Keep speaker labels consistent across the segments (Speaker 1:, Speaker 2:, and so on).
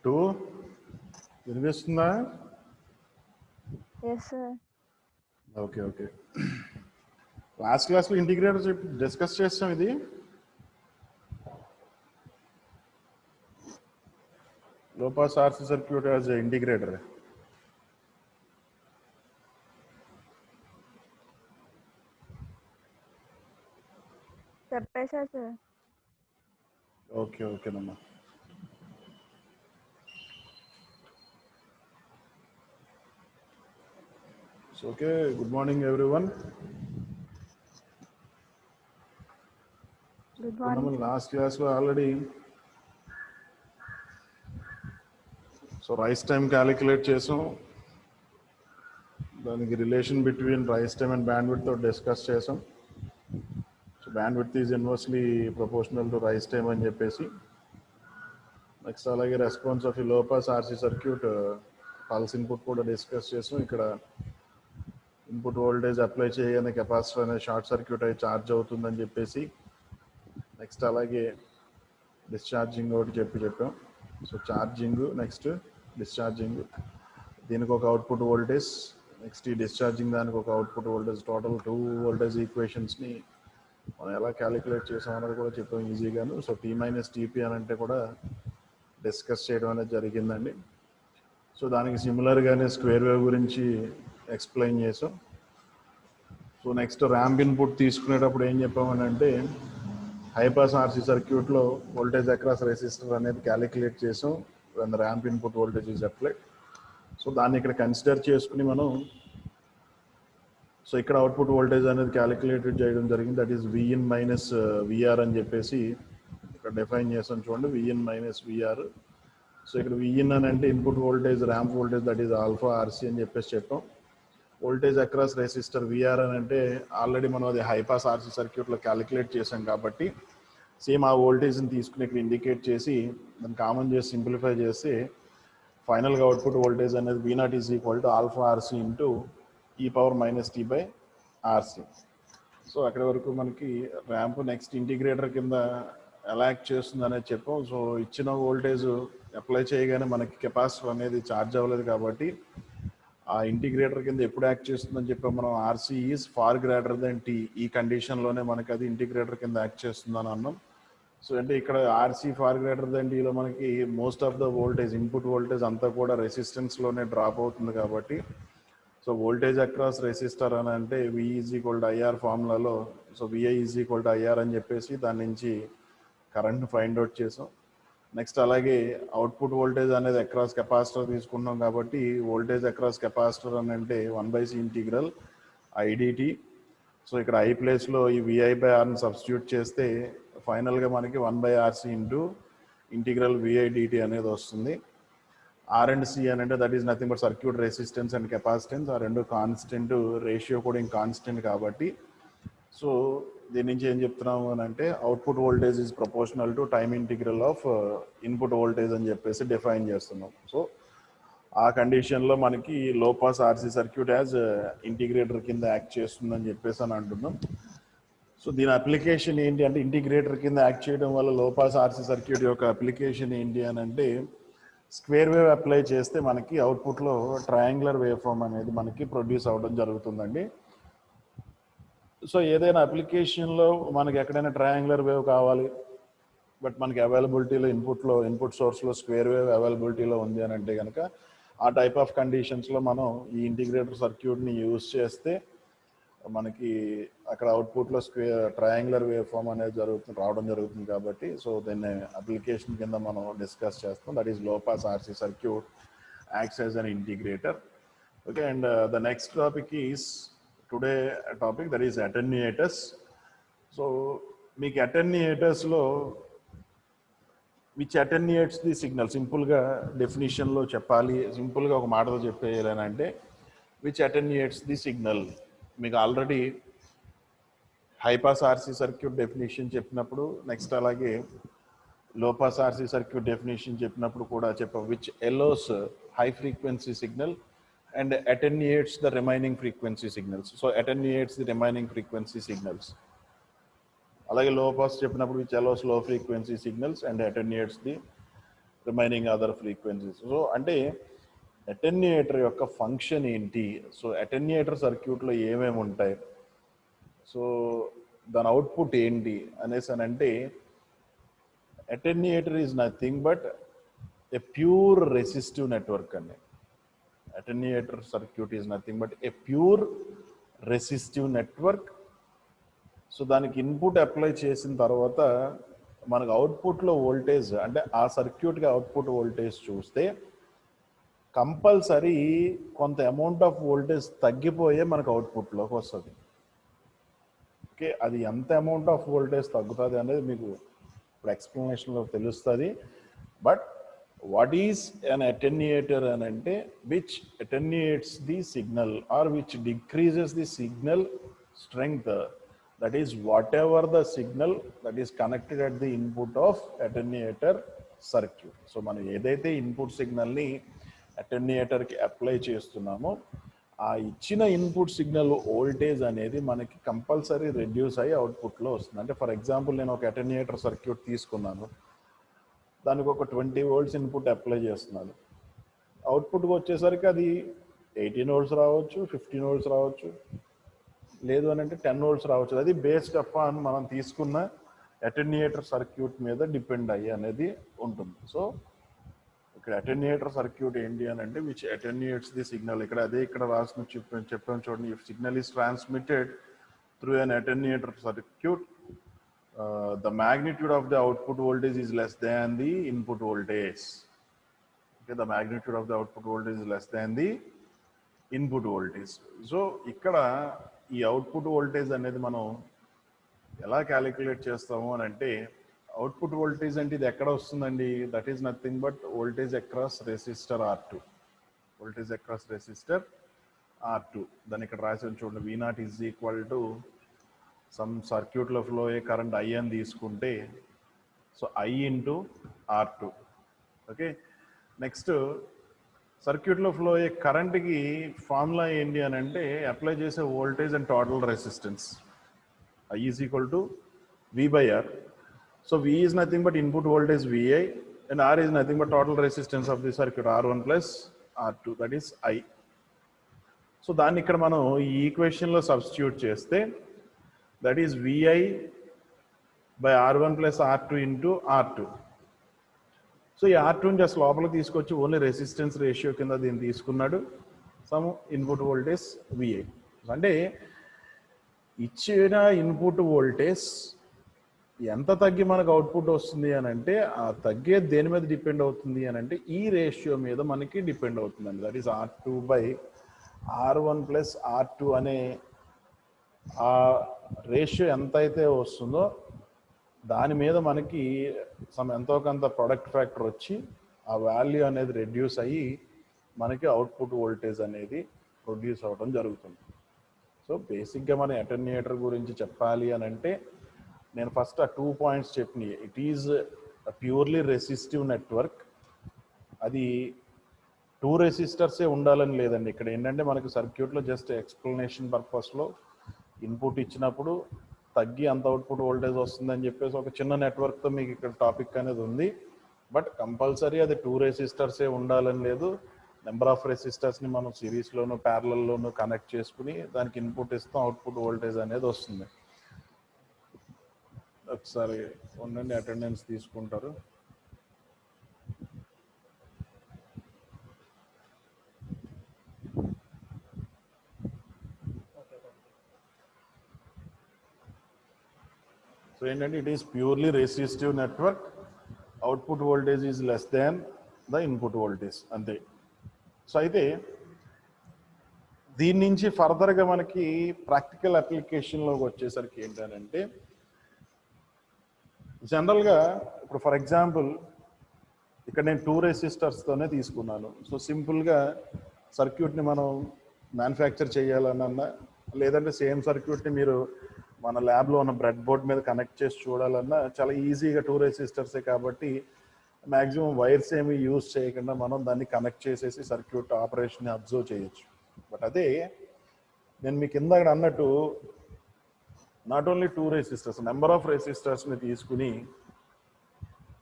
Speaker 1: Two వినిపిస్తుందా?
Speaker 2: Yes, sir.
Speaker 1: Okay okay. Last క్లాస్లో integrator discuss చేస్తాం. ఇది low pass RC circuit as integrator.
Speaker 2: చెప్పేసా సార్.
Speaker 1: ఓకే ఓకేనమ్మా. Okay, good morning everyone.
Speaker 2: Good morning.
Speaker 1: Last క్లాస్లో already rise time calculate చేసాం. దానికి relation between rise time and bandwidth తో discuss చేసాం. So bandwidth is inversely proportional to rise time అని చెప్పేసి. Next అలాగే రెస్పాన్స్ ఆఫ్ ఈ low pass RC circuit pulse input కూడా డిస్కస్ చేసాం. ఇక్కడ ఇన్పుట్ వోల్టేజ్ అప్లై చేయగానే కెపాసిటర్ అనేది షార్ట్ సర్క్యూట్ అయి ఛార్జ్ అవుతుందని చెప్పేసి, నెక్స్ట్ అలాగే డిశ్చార్జింగ్ ఒకటి చెప్పాం. సో ఛార్జింగ్, నెక్స్ట్ డిశ్చార్జింగ్, దీనికి ఒక అవుట్పుట్ వోల్టేజ్, నెక్స్ట్ ఈ డిశ్చార్జింగ్ దానికి ఒక అవుట్పుట్ వోల్టేజ్, టోటల్ 2 వోల్టేజ్ ఈక్వేషన్స్ని మనం ఎలా క్యాలిక్యులేట్ చేసాం అన్నది కూడా చెప్పాం ఈజీగాను. సో టీ మైనస్ టీపీ అని అంటే కూడా డిస్కస్ చేయడం అనేది జరిగిందండి. సో దానికి సిమిలర్గానే స్క్వేర్ వేవ్ గురించి ఎక్స్ప్లెయిన్ చేసాం. సో నెక్స్ట్ ర్యాంప్ ఇన్పుట్ తీసుకునేటప్పుడు ఏం చెప్పామని అంటే, హైపాస్ ఆర్సీ సర్క్యూట్లో వోల్టేజ్ అక్రాస్ రెసిస్టర్ అనేది క్యాలిక్యులేట్ చేసాం when the ramp input voltage is applied. So దాన్ని ఇక్కడ కన్సిడర్ చేసుకుని మనం ఇక్కడ అవుట్పుట్ వోల్టేజ్ అనేది క్యాలిక్యులేటెడ్ చేయడం జరిగింది. That is V in minus VR అని చెప్పేసి ఇక్కడ డిఫైన్ చేసాం. చూడండి, విఇన్ మైనస్ విఆర్. సో ఇక్కడ విఇన్ అని అంటే input voltage, ramp voltage, that is alpha RC అని చెప్పేసి చెప్పాం. వోల్టేజ్ అక్రాస్ రెసిస్టర్ విఆర్ అని అంటే ఆల్రెడీ మనం అది హైపాస్ ఆర్సీ సర్క్యూట్లో క్యాలిక్యులేట్ చేసాం కాబట్టి సేమ్ ఆ వోల్టేజ్ని తీసుకుని ఇక్కడ ఇండికేట్ చేసి దాన్ని కామన్ చేసి సింప్లిఫై చేసి ఫైనల్గా అవుట్పుట్ వోల్టేజ్ అనేది V0 is equal to alpha RC into e power minus t by RC. So అక్కడి వరకు మనకి ర్యాంప్ నెక్స్ట్ ఇంటిగ్రేటర్ కింద ఎలా యాక్ట్ చేస్తుంది అనేది చెప్పాం. సో ఇచ్చిన వోల్టేజ్ అప్లై చేయగానే మనకి కెపాసిటర్ అనేది ఛార్జ్ అవ్వలేదు కాబట్టి ఆ ఇంటిగ్రేటర్ కింద ఎప్పుడు యాక్ట్ చేస్తుందని చెప్పాం మనం, RC is far greater than T. ఈ కండిషన్లోనే మనకి అది ఇంటిగ్రేటర్ కింద యాక్ట్ చేస్తుందని అన్నాం. సో అంటే ఇక్కడ ఆర్సీ ఫార్ గ్రేటర్ దెన్ టీలో మనకి most of the voltage, input voltage అంతా కూడా రెసిస్టెన్స్లోనే డ్రాప్ అవుతుంది కాబట్టి సో వోల్టేజ్ అక్రాస్ రెసిస్టర్ అని అంటే V is equal to IR ఫార్ములాలో so VI is equal to IR అని చెప్పేసి దాని నుంచి కరెంట్ని ఫైండ్ అవుట్ చేసాం. నెక్స్ట్ అలాగే అవుట్పుట్ వోల్టేజ్ అనేది అక్రాస్ కెపాసిటర్ తీసుకున్నాం కాబట్టి వోల్టేజ్ అక్రాస్ కెపాసిటర్ అని అంటే 1/c ఇంటిగ్రల్ ఐడిటి. సో ఇక్కడ ఐ ప్లేస్లో ఈ VI/Rని సబ్స్టిట్యూట్ చేస్తే ఫైనల్గా మనకి 1/RC ఇంటూ ఇంటిగ్రల్ VI/dt అనేది వస్తుంది. ఆర్ అండ్ సి అని అంటే that is nothing but circuit resistance and capacitance. ఆ రెండు కాన్స్టెంట్, రేషియో కూడా ఇంక కాన్స్టెంట్ కాబట్టి సో దీని నుంచి ఏం చెప్తున్నాము అని అంటే output voltage is proportional to time integral of input voltage అని చెప్పేసి డిఫైన్ చేస్తున్నాం. సో ఆ కండిషన్లో మనకి లో pass RC circuit as integrator కింద యాక్ట్ చేస్తుందని చెప్పేసి అని అంటున్నాం. సో దీని అప్లికేషన్ ఏంటి అంటే, ఇంటిగ్రేటర్ కింద యాక్ట్ చేయడం వల్ల లో పాస్ ఆర్సీ సర్క్యూట్ యొక్క అప్లికేషన్ ఏంటి అని అంటే, స్క్వేర్ వేవ్ అప్లై చేస్తే మనకి అవుట్పుట్లో ట్రయాంగులర్ వేవ్ ఫామ్ అనేది మనకి ప్రొడ్యూస్ అవ్వడం జరుగుతుందండి. సో ఏదైనా అప్లికేషన్లో మనకి ఎక్కడైనా ట్రయాంగులర్ వేవ్ కావాలి, బట్ మనకి అవైలబిలిటీలో ఇన్పుట్ సోర్స్లో స్క్వేర్ వేవ్ అవైలబిలిటీలో ఉంది అని అంటే కనుక ఆ టైప్ ఆఫ్ కండిషన్స్లో మనం ఈ ఇంటిగ్రేటర్ సర్క్యూట్ని యూజ్ చేస్తే మనకి అక్కడ అవుట్పుట్లో ట్రయాంగులర్ వేవ్ ఫామ్ అనేది రావడం జరుగుతుంది కాబట్టి సో దీన్ని అప్లికేషన్ కింద మనం డిస్కస్ చేస్తాం. That is low pass RC circuit acts as an integrator. Okay, and the next topic is today topic that is attenuators. So మీకు అటెన్యూయేటర్స్లో విచ్ అటెన్యూయేట్స్ ది సిగ్నల్, సింపుల్గా డెఫినిషన్లో చెప్పాలి, సింపుల్గా ఒక మాటలో చెప్పేయాలంటే విచ్ అటెన్యూయేట్స్ ది సిగ్నల్. మీకు already high pass RC circuit definition చెప్పినప్పుడు, నెక్స్ట్ అలాగే లోపాస్ ఆర్సీ సర్క్యూట్ డెఫినేషన్ చెప్పినప్పుడు కూడా చెప్పాం which allows high frequency signal and attenuates the remaining frequency signals. So attenuates the remaining frequency signals. అలాగే low pass చెప్పినప్పుడు which allows low frequency signals and attenuates the remaining other frequencies. So అంటే attenuator యొక్క function ఏంటి, so attenuator సర్క్యూట్లో ఏమేమి ఉంటాయి, so దాని output ఏంటి అనేసి అని అంటే attenuator is nothing but a pure resistive network అండి. Attenuator circuit is nothing but a pure resistive network. So దానికి ఇన్పుట్ అప్లై చేసిన తర్వాత మనకు అవుట్పుట్లో వోల్టేజ్ అంటే ఆ సర్క్యూట్కి అవుట్పుట్ వోల్టేజ్ చూస్తే కంపల్సరీ కొంత అమౌంట్ ఆఫ్ వోల్టేజ్ తగ్గిపోయే మనకు అవుట్పుట్లోకి వస్తుంది. ఓకే, అది ఎంత అమౌంట్ ఆఫ్ వోల్టేజ్ తగ్గుతుంది అనేది మీకు ఇప్పుడు ఎక్స్ప్లెనేషన్లో తెలుస్తుంది. But what is an attenuator అని అంటే which attenuates the signal or which decreases the signal strength, that is whatever the signal that is connected at the input of attenuator circuit. So మనం ఏదైతే ఇన్పుట్ సిగ్నల్ని అటెన్యూయేటర్కి అప్లై చేస్తున్నామో ఆ ఇచ్చిన input signal voltage అనేది మనకి compulsory reduce అయ్యి అవుట్పుట్లో వస్తుంది. అంటే ఫర్ ఎగ్జాంపుల్ నేను ఒక అటెన్యూయేటర్ సర్క్యూట్ తీసుకున్నాను, దానికి ఒక 20 volts ఇన్పుట్ అప్లై చేస్తున్నాను. అవుట్పుట్కి వచ్చేసరికి అది 18 volts రావచ్చు, 15 volts రావచ్చు, లేదు అని అంటే 10 volts రావచ్చు. అది బేస్డ్ అపాన్ మనం తీసుకున్న అటెన్యూయేటర్ సర్క్యూట్ మీద డిపెండ్ అయ్యి అనేది ఉంటుంది. సో ఇక్కడ అటెన్యూయేటర్ సర్క్యూట్ ఏంటి అని అంటే విచ్ అటెన్యూయేట్స్ ది సిగ్నల్. ఇక్కడ అదే ఇక్కడ రాసిన చెప్పాను చూడండి, if signal is transmitted through an attenuator circuit the magnitude of the output voltage is less than the input voltage. Okay, the magnitude of the output voltage is less than the input voltage. So ఇక్కడ ఈ output voltage అనేది మనం ఎలా calculate చేస్తాము అని అంటే output voltage అంటే ఇది ఎక్కడ వస్తుందండి, that is nothing but voltage across resistor R2. Voltage across resistor R2 దాన్ని ఇక్కడ రాసి చూడండి, V0 is equal to some సర్క్యూట్లో ఫ్లో అయ్యే కరెంట్ I అని తీసుకుంటే so I into R2. Okay, next సర్క్యూట్లో ఫ్లో అయ్యే కరెంట్కి ఫార్ములా ఏంటి అని అంటే అప్లై చేసే voltage and total resistance. I is equal to V/R. So V is nothing but input voltage VI and R is nothing but total resistance of the circuit R1 plus R2 that is I. So దాన్ని ఇక్కడ మనం ఈ ఈక్వేషన్లో substitute చేస్తే that is VI by R1 plus R2 into R2. So ఈ R2ని just లోపలికి తీసుకొచ్చి only resistance ratio కింద దీన్ని తీసుకున్నాడు, సమ్ ఇన్పుట్ వోల్టేజ్ VI. అంటే ఇచ్చిన ఇన్పుట్ వోల్టేజ్ ఎంత తగ్గి మనకు అవుట్పుట్ వస్తుంది అని అంటే ఆ తగ్గే దేని మీద డిపెండ్ అవుతుంది అని అంటే ఈ రేషియో మీద మనకి డిపెండ్ అవుతుందండి. That is R2 by R1 plus R2 అనే ఆ రేషియో ఎంత అయితే వస్తుందో దాని మీద మనకి ఎంతో కొంత ప్రొడక్ట్ ఫ్యాక్టర్ వచ్చి ఆ వాల్యూ అనేది రెడ్యూస్ అయ్యి మనకి అవుట్పుట్ వోల్టేజ్ అనేది ప్రొడ్యూస్ అవ్వడం జరుగుతుంది. సో బేసిక్గా మన అటెన్యూయేటర్ గురించి చెప్పాలి అని అంటే నేను ఫస్ట్ ఆ 2 points చెప్పినాయి. It is purely resistive network. అది 2 రెసిస్టర్సే ఉండాలని లేదండి. ఇక్కడ ఏంటంటే మనకి సర్క్యూట్లో జస్ట్ ఎక్స్ప్లెనేషన్ పర్పస్లో ఇన్పుట్ ఇచ్చినప్పుడు తగ్గి అంత అవుట్పుట్ వోల్టేజ్ వస్తుందని చెప్పేసి ఒక చిన్న నెట్వర్క్తో మీకు ఇక్కడ టాపిక్ అనేది ఉంది. బట్ కంపల్సరీ అది 2 రెసిస్టర్సే ఉండాలని లేదు. నెంబర్ ఆఫ్ రెసిస్టర్స్ని మనం సిరీస్లోను ప్యారలల్లోను కనెక్ట్ చేసుకుని దానికి ఇన్పుట్ ఇస్తాం, అవుట్పుట్ వోల్టేజ్ అనేది వస్తుంది. ఒకసారి ఉండండి, అటెండెన్స్ తీసుకుంటారు. సో ఏంటంటే it is purely resistive network, output voltage is less than the input voltage, అంతే. సో అయితే దీని నుంచి ఫర్దర్గా మనకి ప్రాక్టికల్ అప్లికేషన్లోకి వచ్చేసరికి ఏంటంటే జనరల్గా ఇప్పుడు ఫర్ ఎగ్జాంపుల్ ఇక్కడ నేను 2 రెసిస్టర్స్తోనే తీసుకున్నాను. సో సింపుల్గా సర్క్యూట్ని మనం మ్యానుఫ్యాక్చర్ చేయాలన్నా లేదంటే సేమ్ సర్క్యూట్ని మీరు మన ల్యాబ్లో ఉన్న బ్రెడ్ బోర్డ్ మీద కనెక్ట్ చేసి చూడాలన్నా చాలా ఈజీగా 2 రెసిస్టర్సే కాబట్టి మ్యాక్సిమం వైర్స్ ఏమి యూజ్ చేయకుండా మనం దాన్ని కనెక్ట్ చేసేసి సర్క్యూట్ ఆపరేషన్ని అబ్జర్వ్ చేయొచ్చు. బట్ అదే నేను మీకు ఇందాక అన్నట్టు not only 2 resistors, number of రెసిస్టర్స్ని తీసుకుని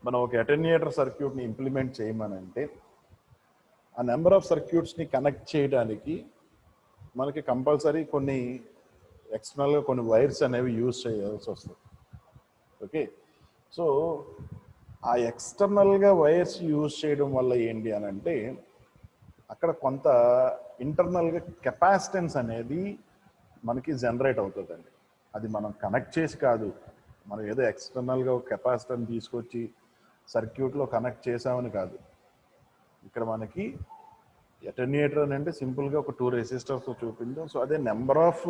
Speaker 1: మనం ఒక అటెన్యూయేటర్ సర్క్యూట్ని ఇంప్లిమెంట్ చేయమనంటే ఆ నెంబర్ ఆఫ్ సర్క్యూట్స్ని కనెక్ట్ చేయడానికి మనకి కంపల్సరీ కొన్ని ఎక్స్టర్నల్గా కొన్ని వైర్స్ అనేవి యూజ్ చేయాల్సి వస్తుంది. ఓకే, సో ఆ ఎక్స్టర్నల్గా వైర్స్ యూజ్ చేయడం వల్ల ఏంటి అని అంటే అక్కడ కొంత ఇంటర్నల్గా కెపాసిటెన్స్ అనేది మనకి జనరేట్ అవుతుందండి. అది మనం కనెక్ట్ చేసి కాదు, మనం ఏదో ఎక్స్టర్నల్గా ఒక కెపాసిటర్ని తీసుకొచ్చి సర్క్యూట్లో కనెక్ట్ చేసామని కాదు. ఇక్కడ మనకి అటెన్యూయేటర్ అని అంటే సింపుల్గా ఒక 2 రెసిస్టర్స్ చూపించాం. సో అదే నెంబర్ ఆఫ్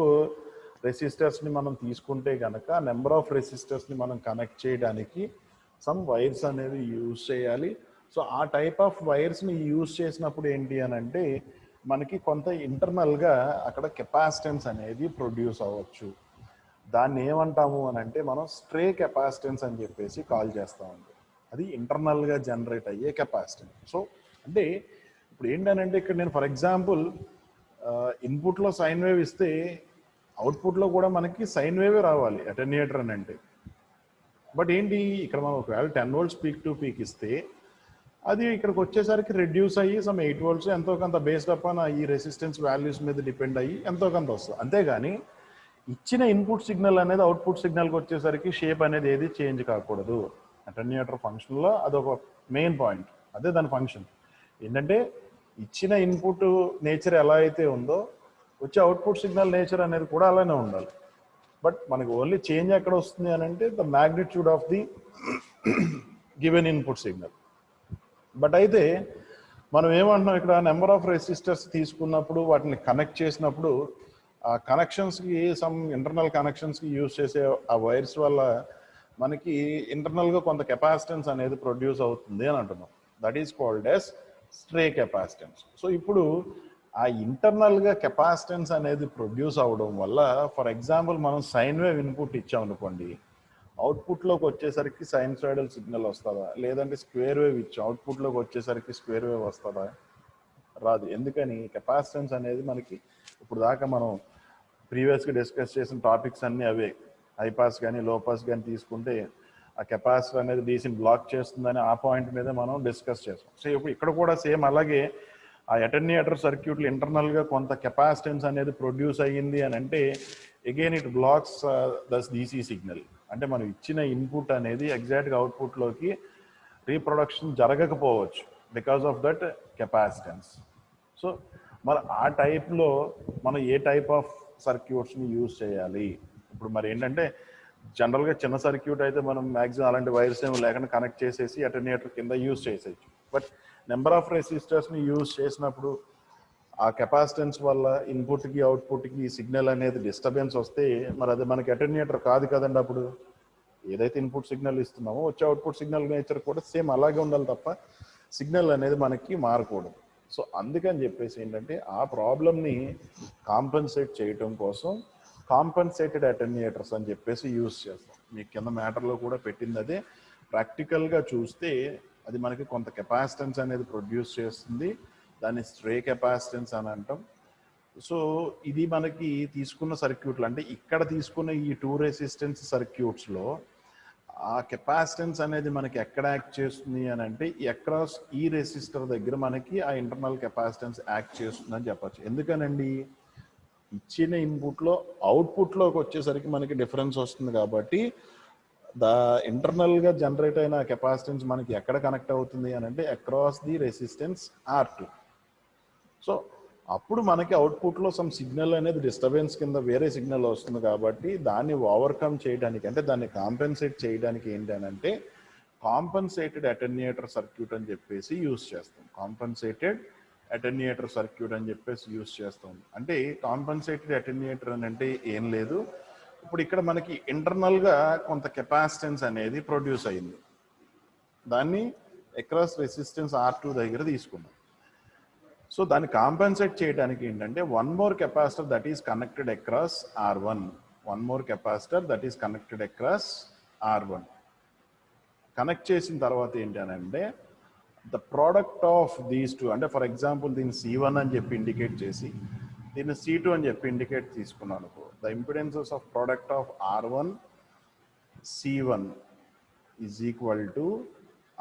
Speaker 1: రెసిస్టర్స్ని మనం తీసుకుంటే కనుక నెంబర్ ఆఫ్ రెసిస్టర్స్ని మనం కనెక్ట్ చేయడానికి సమ్ వైర్స్ అనేవి యూజ్ చేయాలి. సో ఆ టైప్ ఆఫ్ వైర్స్ని యూజ్ చేసినప్పుడు ఏంటి అని అంటే మనకి కొంత ఇంటర్నల్గా అక్కడ కెపాసిటెన్స్ అనేది ప్రొడ్యూస్ అవ్వచ్చు. దాన్ని ఏమంటాము అని అంటే మనం స్ట్రే కెపాసిటెన్స్ అని చెప్పేసి కాల్ చేస్తామండి. అది ఇంటర్నల్గా జనరేట్ అయ్యే కెపాసిటెన్స్. సో అంటే ఇప్పుడు ఏంటనంటే ఇక్కడ నేను ఫర్ ఎగ్జాంపుల్ ఇన్పుట్లో సైన్ వేవ్ ఇస్తే అవుట్పుట్లో కూడా మనకి సైన్ వేవే రావాలి అటెన్యూయేటర్ అని అంటే. బట్ ఏంటి ఇక్కడ మనం ఒకవేళ 10 volts పీక్ టు పీక్ ఇస్తే అది ఇక్కడికి వచ్చేసరికి రెడ్యూస్ అయ్యి సమ్ 8 volts ఎంతో కొంత బేస్డ్ అప్ ఆన్ ఈ రెసిస్టెన్స్ వాల్యూస్ మీద డిపెండ్ అయ్యి ఎంతో కొంత వస్తుంది. అంతేగాని ఇచ్చిన ఇన్పుట్ సిగ్నల్ అనేది అవుట్పుట్ సిగ్నల్కి వచ్చేసరికి షేప్ అనేది ఏది చేంజ్ కాకూడదు. అటెన్యూయేటర్ ఫంక్షన్లో అదొక మెయిన్ పాయింట్, అదే దాని ఫంక్షన్ ఏంటంటే ఇచ్చిన ఇన్పుట్ నేచర్ ఎలా అయితే ఉందో వచ్చే అవుట్పుట్ సిగ్నల్ నేచర్ అనేది కూడా అలానే ఉండాలి. బట్ మనకి ఓన్లీ చేంజ్ ఎక్కడ వస్తుంది అని అంటే the magnitude of the given input signal. But అయితే మనం ఏమంటున్నాం ఇక్కడ నెంబర్ ఆఫ్ రెసిస్టర్స్ తీసుకున్నప్పుడు వాటిని కనెక్ట్ చేసినప్పుడు ఆ కనెక్షన్స్కి సమ్ ఇంటర్నల్ కనెక్షన్స్కి యూజ్ చేసే ఆ వైర్స్ వల్ల మనకి ఇంటర్నల్గా కొంత కెపాసిటెన్స్ అనేది ప్రొడ్యూస్ అవుతుంది అని అంటున్నాం. That is called as stray capacitance. So ఇప్పుడు ఆ ఇంటర్నల్గా కెపాసిటెన్స్ అనేది ప్రొడ్యూస్ అవ్వడం వల్ల ఫర్ ఎగ్జాంపుల్ మనం సైన్ వేవ్ ఇన్పుట్ ఇచ్చామనుకోండి, అవుట్పుట్లోకి వచ్చేసరికి సైన్సాయిడల్ సిగ్నల్ వస్తుందా, లేదంటే స్క్వేర్ వేవ్ ఇచ్చాం అవుట్పుట్లోకి వచ్చేసరికి స్క్వేర్ వేవ్ వస్తుందా? రాదు. ఎందుకని? కెపాసిటెన్స్ అనేది మనకి ఇప్పుడు దాకా మనం ప్రీవియస్గా డిస్కస్ చేసిన టాపిక్స్ అన్నీ అవే. హైపాస్ కానీ లో పాస్ కానీ తీసుకుంటే ఆ కెపాసిటర్ అనేది డీసీని బ్లాక్ చేస్తుందని ఆ పాయింట్ మీద మనం డిస్కస్ చేస్తాం. సో ఇప్పుడు ఇక్కడ కూడా సేమ్ అలాగే ఆ అటెన్యూయేటర్ సర్క్యూట్లు ఇంటర్నల్గా కొంత కెపాసిటెన్స్ అనేది ప్రొడ్యూస్ అయ్యింది అని అంటే again it blocks thus DC signal. అంటే మనం ఇచ్చిన ఇన్పుట్ అనేది ఎగ్జాక్ట్గా అవుట్పుట్లోకి రీప్రొడక్షన్ జరగకపోవచ్చు because of that capacitance. So మరి ఆ టైప్లో మనం ఏ టైప్ ఆఫ్ సర్క్యూట్స్ని యూజ్ చేయాలి? ఇప్పుడు మరి ఏంటంటే జనరల్గా చిన్న సర్క్యూట్ అయితే మనం మ్యాక్సిమం అలాంటి వైర్స్ ఏమి లేకుండా కనెక్ట్ చేసేసి అటెన్యూయేటర్ కింద యూజ్ చేసేయచ్చు. బట్ నెంబర్ ఆఫ్ రెసిస్టర్స్ని యూజ్ చేసినప్పుడు ఆ కెపాసిటెన్స్ వల్ల ఇన్పుట్కి అవుట్పుట్కి సిగ్నల్ అనేది డిస్టర్బెన్స్ వస్తే మరి అది మనకి అటెన్యూయేటర్ కాదు కదండి. అప్పుడు ఏదైతే ఇన్పుట్ సిగ్నల్ ఇస్తున్నామో వచ్చే అవుట్పుట్ సిగ్నల్ నేచర్ కూడా సేమ్ అలాగే ఉండాలి తప్ప సిగ్నల్ అనేది మనకి మారకూడదు. సో అందుకని చెప్పేసి ఏంటంటే ఆ ప్రాబ్లమ్ని కాంపెన్సేట్ చేయటం కోసం కాంపెన్సేటెడ్ అటెన్యూయేటర్స్ అని చెప్పేసి యూజ్ చేస్తాం. మీకు కింద మ్యాటర్లో కూడా పెట్టింది అదే. ప్రాక్టికల్గా చూస్తే అది మనకి కొంత కెపాసిటెన్స్ అనేది ప్రొడ్యూస్ చేస్తుంది, దాన్ని స్ట్రే కెపాసిటెన్స్ అని అంటాం. సో ఇది మనకి తీసుకున్న సర్క్యూట్లు అంటే ఇక్కడ తీసుకున్న ఈ 2 రెసిస్టెన్స్ సర్క్యూట్స్లో ఆ కెపాసిటెన్స్ అనేది మనకి ఎక్కడ యాక్ట్ చేస్తుంది అని అంటే అక్రాస్ ఈ రెసిస్టర్ దగ్గర మనకి ఆ ఇంటర్నల్ కెపాసిటెన్స్ యాక్ట్ చేస్తుంది అని చెప్పచ్చు. ఎందుకనండి? ఇచ్చిన ఇన్పుట్లో అవుట్పుట్లోకి వచ్చేసరికి మనకి డిఫరెన్స్ వస్తుంది కాబట్టి ద ఇంటర్నల్గా జనరేట్ అయిన కెపాసిటెన్స్ మనకి ఎక్కడ కనెక్ట్ అవుతుంది అని అంటే across the resistance R2. So అప్పుడు మనకి అవుట్పుట్లో సమ్ సిగ్నల్ అనేది డిస్టర్బెన్స్ కింద వేరే సిగ్నల్ వస్తుంది కాబట్టి దాన్ని ఓవర్కమ్ చేయడానికి అంటే దాన్ని కాంపెన్సేట్ చేయడానికి ఏంటి అని అంటే కాంపెన్సేటెడ్ అటెన్యూయేటర్ సర్క్యూట్ అని చెప్పేసి యూజ్ చేస్తాం. కాంపెన్సేటెడ్ అటెన్యూయేటర్ సర్క్యూట్ అని చెప్పేసి యూజ్ చేస్తాం. అంటే కాంపెన్సేటెడ్ అటెన్యూయేటర్ అని అంటే ఏం లేదు, ఇప్పుడు ఇక్కడ మనకి ఇంటర్నల్గా కొంత కెపాసిటెన్స్ అనేది ప్రొడ్యూస్ అయింది, దాన్ని అక్రాస్ రెసిస్టెన్స్ R2 దగ్గర తీసుకున్నాం. సో దాన్ని కాంపెన్సేట్ చేయడానికి ఏంటంటే one more capacitor that is connected across R1, one more capacitor that is connected across R1 connect చేసిన తర్వాత ఏంటి అని అంటే the product of these two, అంటే ఫర్ ఎగ్జాంపుల్ దీన్ని C1 అని చెప్పి ఇండికేట్ చేసి దీన్ని C2 అని చెప్పి ఇండికేట్ తీసుకున్నాను. The impedances of product of R1 C1 is equal to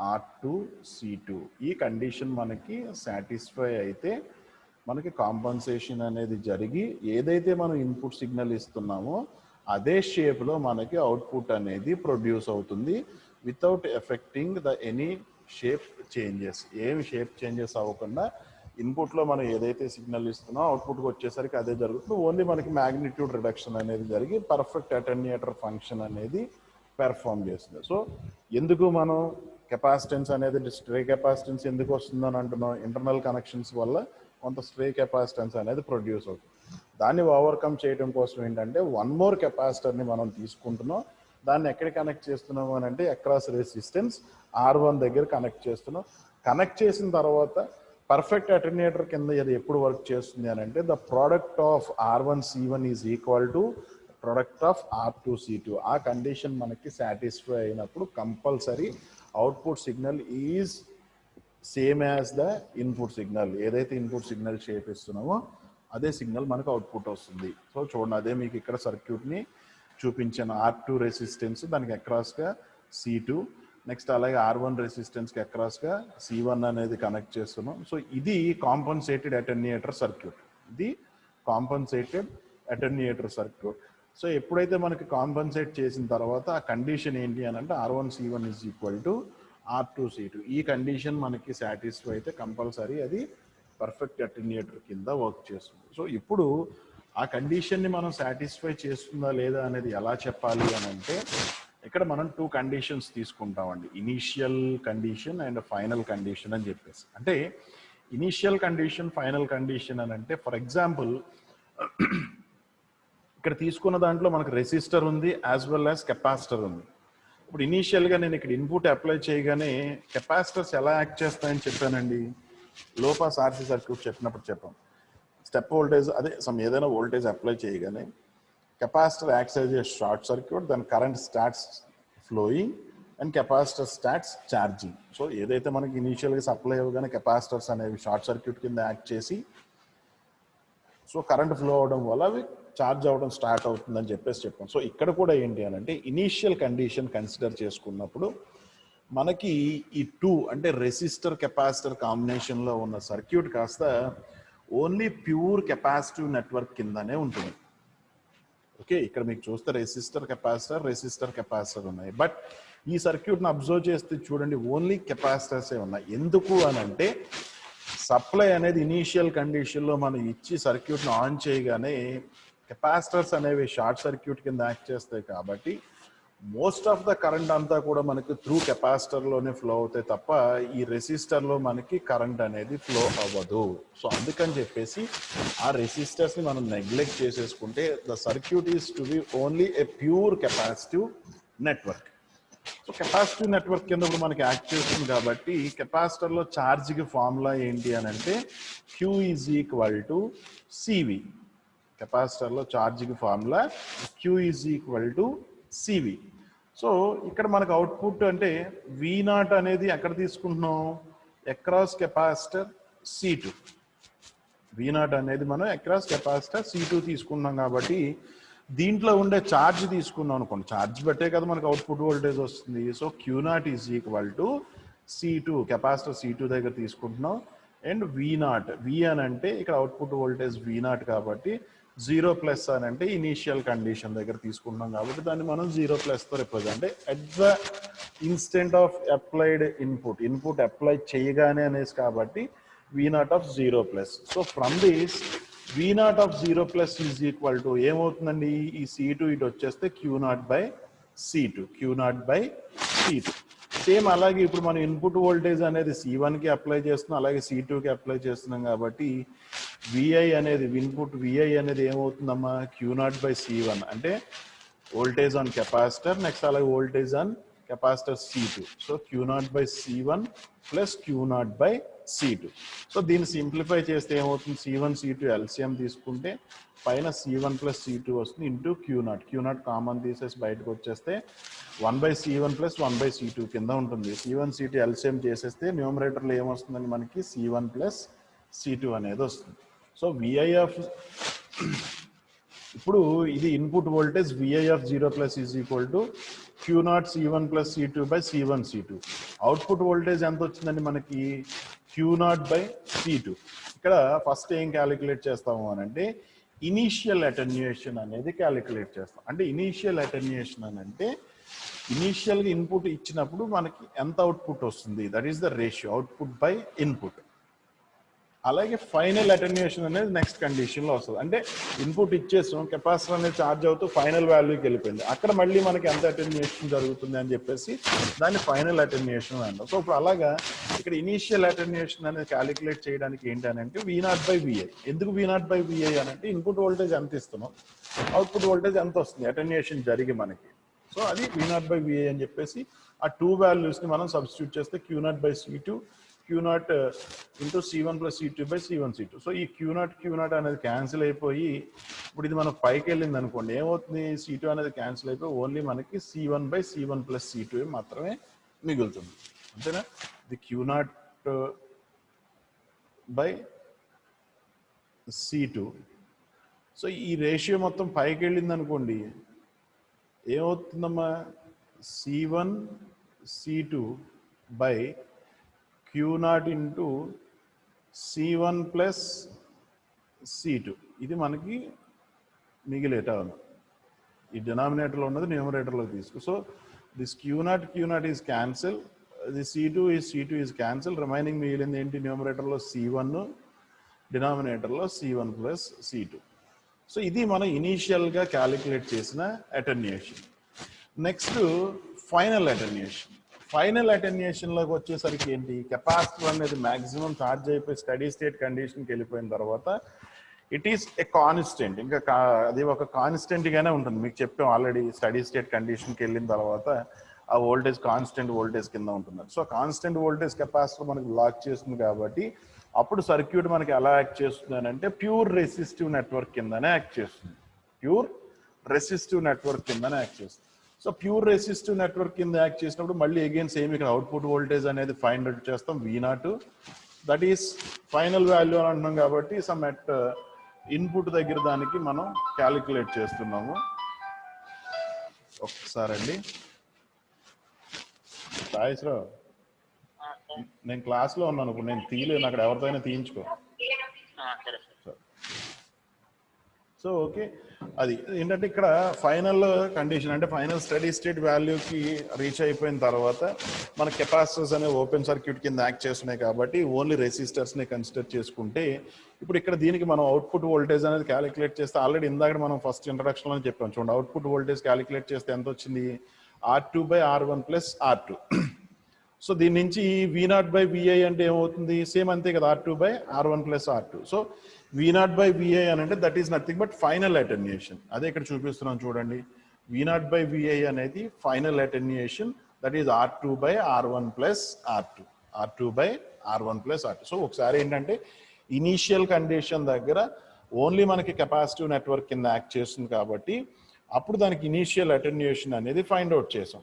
Speaker 1: R2C2 ఈ కండిషన్ మనకి సాటిస్ఫై అయితే మనకి కాంపన్సేషన్ అనేది జరిగి ఏదైతే మనం ఇన్పుట్ సిగ్నల్ ఇస్తున్నామో అదే షేప్లో మనకి అవుట్పుట్ అనేది ప్రొడ్యూస్ అవుతుంది without affecting the any shape changes. ఏమి షేప్ చేంజెస్ అవ్వకుండా ఇన్పుట్లో మనం ఏదైతే సిగ్నల్ ఇస్తున్నామో అవుట్పుట్కి వచ్చేసరికి అదే జరుగుతుంది. ఓన్లీ మనకి మ్యాగ్నిట్యూడ్ రిడక్షన్ అనేది జరిగి పర్ఫెక్ట్ అటెన్యూయేటర్ ఫంక్షన్ అనేది పెర్ఫామ్ చేస్తుంది. సో ఎందుకు మనం కెపాసిటెన్స్ అనేది స్ట్రే కెపాసిటెన్స్ ఎందుకు వస్తుందని అంటున్నాం? ఇంటర్నల్ కనెక్షన్స్ వల్ల కొంత స్ట్రే కెపాసిటెన్స్ అనేది ప్రొడ్యూస్ అవుతుంది. దాన్ని ఓవర్కమ్ చేయడం కోసం ఏంటంటే వన్ మోర్ కెపాసిటర్ని మనం తీసుకుంటున్నాం. దాన్ని ఎక్కడ కనెక్ట్ చేస్తున్నాము అని అంటే అక్రాస్ రెసిస్టెన్స్ R1 దగ్గర కనెక్ట్ చేస్తున్నాం. కనెక్ట్ చేసిన తర్వాత పర్ఫెక్ట్ అటెన్యూయేటర్ కింద ఇది ఎప్పుడు వర్క్ చేస్తుంది అని అంటే the product of R1C1 is equal to product of R2C2. ఆ కండిషన్ మనకి సాటిస్ఫై అయినప్పుడు compulsory output signal is same as the input signal. ఏదైతే ఇన్పుట్ సిగ్నల్ షేప్ ఇస్తున్నామో అదే సిగ్నల్ మనకు అవుట్పుట్ వస్తుంది. సో చూడండి, అదే మీకు ఇక్కడ సర్క్యూట్ని చూపించాను. R2 రెసిస్టెన్స్ దానికి అక్రాస్గా C2, నెక్స్ట్ అలాగే R1 రెసిస్టెన్స్కి అక్రాస్గా C1 అనేది కనెక్ట్ చేస్తున్నాం. సో ఇది కాంపన్సేటెడ్ అటెన్యూయేటర్ సర్క్యూట్. ఇది కాంపన్సేటెడ్ అటెన్యూయేటర్ సర్క్యూట్. సో ఎప్పుడైతే మనకి కాంపన్సేట్ చేసిన తర్వాత ఆ కండిషన్ ఏంటి అని అంటే R1C1 is equal to R2C2. ఈ కండిషన్ మనకి సాటిస్ఫై అయితే కంపల్సరీ అది పర్ఫెక్ట్ అటెన్యూయేటర్ కింద వర్క్ చేస్తుంది. సో ఇప్పుడు ఆ కండిషన్ని మనం సాటిస్ఫై చేస్తుందా లేదా అనేది ఎలా చెప్పాలి అని అంటే ఇక్కడ మనం 2 కండిషన్స్ తీసుకుంటామండి. Initial condition and final condition అని చెప్పేసి. అంటే ఇనీషియల్ కండిషన్, ఫైనల్ కండిషన్ అని అంటే ఫర్ ఎగ్జాంపుల్ ఇక్కడ తీసుకున్న దాంట్లో మనకు రెసిస్టర్ ఉంది యాజ్ వెల్ యాజ్ కెపాసిటర్ ఉంది. ఇప్పుడు ఇనీషియల్గా నేను ఇక్కడ ఇన్పుట్ అప్లై చేయగానే కెపాసిటర్స్ ఎలా యాక్ట్ చేస్తాయని చెప్పానండి. లో పాస్ ఆర్సీ సర్క్యూట్ చెప్పినప్పుడు చెప్పాం. స్టెప్ వోల్టేజ్ అదే ఏదైనా వోల్టేజ్ అప్లై చేయగానే capacitor acts as a short circuit, then current starts flowing and capacitor starts charging. So ఏదైతే మనకి ఇనీషియల్గా సప్లై అవ్వగానే కెపాసిటర్స్ అనేవి షార్ట్ సర్క్యూట్ కింద యాక్ట్ చేసి సో కరెంట్ ఫ్లో అవడం వల్ల అవి ఛార్జ్ అవ్వడం స్టార్ట్ అవుతుందని చెప్పాం. సో ఇక్కడ కూడా ఏంటి అని అంటే ఇనీషియల్ కండిషన్ కన్సిడర్ చేసుకున్నప్పుడు మనకి ఈ 2 అంటే రెసిస్టర్ కెపాసిటర్ కాంబినేషన్లో ఉన్న సర్క్యూట్ కాస్త ఓన్లీ ప్యూర్ కెపాసిటివ్ నెట్వర్క్ కిందనే ఉంటుంది. ఓకే, ఇక్కడ మీకు చూస్తే రెసిస్టర్ కెపాసిటర్ ఉన్నాయి. బట్ ఈ సర్క్యూట్ని అబ్జర్వ్ చేస్తే చూడండి ఓన్లీ కెపాసిటర్సే ఉన్నాయి. ఎందుకు అని అంటే సప్లై అనేది ఇనీషియల్ కండిషన్లో మనం ఇచ్చి సర్క్యూట్ని ఆన్ చేయగానే కెపాసిటర్స్ అనేవి షార్ట్ సర్క్యూట్ కింద యాక్ట్ చేస్తాయి కాబట్టి మోస్ట్ ఆఫ్ ద కరెంట్ అంతా కూడా మనకి త్రూ కెపాసిటర్లోనే ఫ్లో అవుతాయి తప్ప ఈ రెసిస్టర్లో మనకి కరెంట్ అనేది ఫ్లో అవ్వదు. సో అందుకని చెప్పేసి ఆ రెసిస్టర్స్ని మనం నెగ్లెక్ట్ చేసేసుకుంటే the circuit is to be only A pure capacitive network. So capacitive network కింద ఇప్పుడు మనకి యాక్ట్ చేస్తుంది కాబట్టి కెపాసిటర్లో ఛార్జ్కి ఫార్ములా ఏంటి అని అంటే Q is equal to CV. కెపాసిటర్లో ఛార్జ్కి formula Q is equal to CV. So ఇక్కడ మనకు అవుట్పుట్ అంటే V0 అనేది ఎక్కడ తీసుకుంటున్నాం? Across capacitor C2. V0 అనేది మనం అక్రాస్ కెపాసిటర్ C2 తీసుకున్నాం కాబట్టి దీంట్లో ఉండే ఛార్జ్ తీసుకున్నాం అనుకోండి, ఛార్జ్ బట్టే కదా మనకు అవుట్పుట్ వోల్టేజ్ వస్తుంది. So Q0 is equal to C2, capacitor C2 దగ్గర తీసుకుంటున్నాం. అండ్ V0, V అని అంటే ఇక్కడ అవుట్పుట్ వోల్టేజ్ V0 కాబట్టి 0+ అని అంటే ఇనీషియల్ కండిషన్ దగ్గర తీసుకుంటున్నాం కాబట్టి దాన్ని మనం 0+తో represent at the instant of applied input apply చేయగానే అనేసి కాబట్టి V0 of 0+. So from this V0 of 0+ is equal to ఏమవుతుందండి? ఈ C2 ఇటు వచ్చేస్తే Q0/C2. సేమ్ అలాగే ఇప్పుడు మనం ఇన్పుట్ వోల్టేజ్ అనేది C1కి అప్లై చేస్తున్నాం, అలాగే C2కి అప్లై చేస్తున్నాం కాబట్టి VI అనేది ఇన్పుట్ VI అనేది ఏమవుతుందమ్మా? Q0/C1 అంటే వోల్టేజ్ ఆన్ కెపాసిటర్, నెక్స్ట్ అలాగే voltage on capacitor C2. So Q0/C1 plus Q0/C2. So దీన్ని సింప్లిఫై చేస్తే ఏమవుతుంది? C1 C2 LCM తీసుకుంటే పైన C1 + C2 వస్తుంది ఇంటూ Q0 కామన్ తీసేసి బయటకు వచ్చేస్తే 1/C1 + 1/C2 కింద ఉంటుంది. C1 C2 LCM చేసేస్తే న్యూమరేటర్లో ఏమొస్తుందని మనకి C1 + C2 అనేది వస్తుంది. సో VI of ఇప్పుడు ఇది input voltage VI of 0 plus is equal to Q0 C1 plus C2 by C1 C2. Output voltage ఎంత వచ్చిందండి మనకి Q0 బై C2. ఇక్కడ ఫస్ట్ ఏం క్యాలిక్యులేట్ చేస్తాము అని అంటే ఇనీషియల్ అటెన్యుయేషన్ అనేది క్యాలిక్యులేట్ చేస్తాం. అంటే ఇనీషియల్ అటెన్యుయేషన్ అని అంటే ఇనీషియల్గా ఇన్పుట్ ఇచ్చినప్పుడు మనకి ఎంత అవుట్పుట్ వస్తుంది, that is the ratio output by input. అలాగే ఫైనల్ అటెన్యుయేషన్ అనేది నెక్స్ట్ కండిషన్లో వస్తుంది. అంటే ఇన్పుట్ ఇచ్చేసాం, కెపాసిటర్ అనేది ఛార్జ్ అవుతూ ఫైనల్ వాల్యూకి వెళ్ళిపోయింది, అక్కడ మళ్ళీ మనకి ఎంత అటెన్యుయేషన్ జరుగుతుంది అని చెప్పేసి దాన్ని ఫైనల్ అటెన్యుయేషన్ అంటాం. సో ఇప్పుడు అలాగా ఇక్కడ ఇనీషియల్ అటెన్యుయేషన్ అనేది క్యాలిక్యులేట్ చేయడానికి ఏంటంటే V0 బై విఐ. ఎందుకు V0 బై విఐ అని అంటే ఇన్పుట్ వోల్టేజ్ ఎంత ఇస్తున్నాం, అవుట్పుట్ వోల్టేజ్ ఎంత వస్తుంది అటెన్యుయేషన్ జరిగి మనకి. సో అది V0 బై విఐ అని చెప్పేసి ఆ టూ వాల్యూస్ని మనం సబ్స్టిట్యూట్ చేస్తే Q0 by C2 Q0 into C1 plus C2 by C1 C2. So ఈ Q0 అనేది క్యాన్సిల్ అయిపోయి ఇప్పుడు ఇది మనం పైకి వెళ్ళింది అనుకోండి, ఏమవుతుంది C2 అనేది క్యాన్సిల్ అయిపోయి ఓన్లీ మనకి C1 by C1 plus C2 మాత్రమే మిగులుతుంది, అంతేనా. ఇది Q0 బై C2. సో ఈ రేషియో మొత్తం పైకి వెళ్ళింది అనుకోండి, ఏమవుతుందమ్మా C1 C2 by Q0 into C1 plus C2. ఇది మనకి మిగిలే టర్మ్. ఈ డినామినేటర్లో ఉన్నది న్యూమరేటర్లో తీసుకో. So this Q0 is cancel, the C2 is cancel, remaining మిగిలింది ఏంటి న్యూమరేటర్లో C1, డినామినేటర్లో C1 plus C2. So ఇది మనం ఇనీషియల్గా క్యాలిక్యులేట్ చేసిన attenuation. Next final attenuation. Final అటెన్యుయేషన్లోకి వచ్చేసరికి ఏంటి, కెపాసిటర్ అనేది మ్యాక్సిమం ఛార్జ్ అయిపోయి స్టడీ స్టేట్ కండిషన్కి వెళ్ళిపోయిన తర్వాత ఇట్ ఈస్ ఏ కాన్స్టెంట్, ఇంకా అది ఒక కాన్స్టెంట్గానే ఉంటుంది. మీకు చెప్పాం ఆల్రెడీ, స్టడీ స్టేట్ కండిషన్కి వెళ్ళిన తర్వాత ఆ వోల్టేజ్ కాన్స్టెంట్ వోల్టేజ్ కింద ఉంటుంది. సో కాన్స్టెంట్ వోల్టేజ్ కెపాసిటర్ మనకి బ్లాక్ చేస్తుంది కాబట్టి అప్పుడు సర్క్యూట్ మనకి ఎలా యాక్ట్ చేస్తుంది అని అంటే ప్యూర్ రెసిస్టివ్ నెట్వర్క్ కిందనే యాక్ట్ చేస్తుంది. ప్యూర్ రెసిస్టివ్ నెట్వర్క్ కిందనే యాక్ట్ చేస్తుంది. సో ప్యూర్ రెసిస్టివ్ నెట్వర్క్ కింద యాక్ట్ చేసినప్పుడు మళ్ళీ అగైన్ సేమ్ ఇక్కడ అవుట్పుట్ వోల్టేజ్ అనేది ఫైండ్ అవుట్ చేస్తాం V0, that is final value అని అంటున్నాం కాబట్టి సమ్ ఎట్ ఇన్పుట్ దగ్గర దానికి మనం క్యాలిక్యులేట్ చేస్తున్నాము. ఒకసారి అండి సాయిశ్రావు, నేను క్లాస్లో ఉన్నాను ఇప్పుడు, నేను తీయలేను, అక్కడ ఎవరితోనే తీయించుకో. సో ఓకే, అది ఏంటంటే ఇక్కడ ఫైనల్ కండిషన్ అంటే ఫైనల్ స్టడీ స్టేట్ వాల్యూకి రీచ్ అయిపోయిన తర్వాత మన కెపాసిటర్స్ అనేవి ఓపెన్ సర్క్యూట్ కింద యాక్ట్ చేస్తున్నాయి కాబట్టి ఓన్లీ రెసిస్టర్స్ని కన్సిడర్ చేసుకుంటే ఇప్పుడు ఇక్కడ దీనికి మనం అవుట్పుట్ వోల్టేజ్ అనేది క్యాలిక్యులేట్ చేస్తే ఆల్రెడీ ఇందాక మనం ఫస్ట్ ఇంట్రడక్షన్లో చెప్పాం చూడండి, అవుట్పుట్ వోల్టేజ్ క్యాలిక్యులేట్ చేస్తే ఎంత వచ్చింది R2 by R1 plus R2. So దీని నుంచి V0 బై విఐ అంటే ఏమవుతుంది, సేమ్ అంతే కదా, R2 by R1 plus R2. So V0 by VI అని అంటే that is nothing but final attenuation. అదే ఇక్కడ చూపిస్తున్నాం చూడండి, V0 బై విఐ అనేది final attenuation, that is R2 by R1 plus R2. R2 by R1 plus R2. So ఒకసారి ఏంటంటే initial condition దగ్గర ఓన్లీ మనకి కెపాసిటివ్ నెట్వర్క్ కింద యాక్ట్ చేస్తుంది కాబట్టి అప్పుడు దానికి ఇనీషియల్ అటెన్యుయేషన్ అనేది ఫైండ్ అవుట్ చేసాం.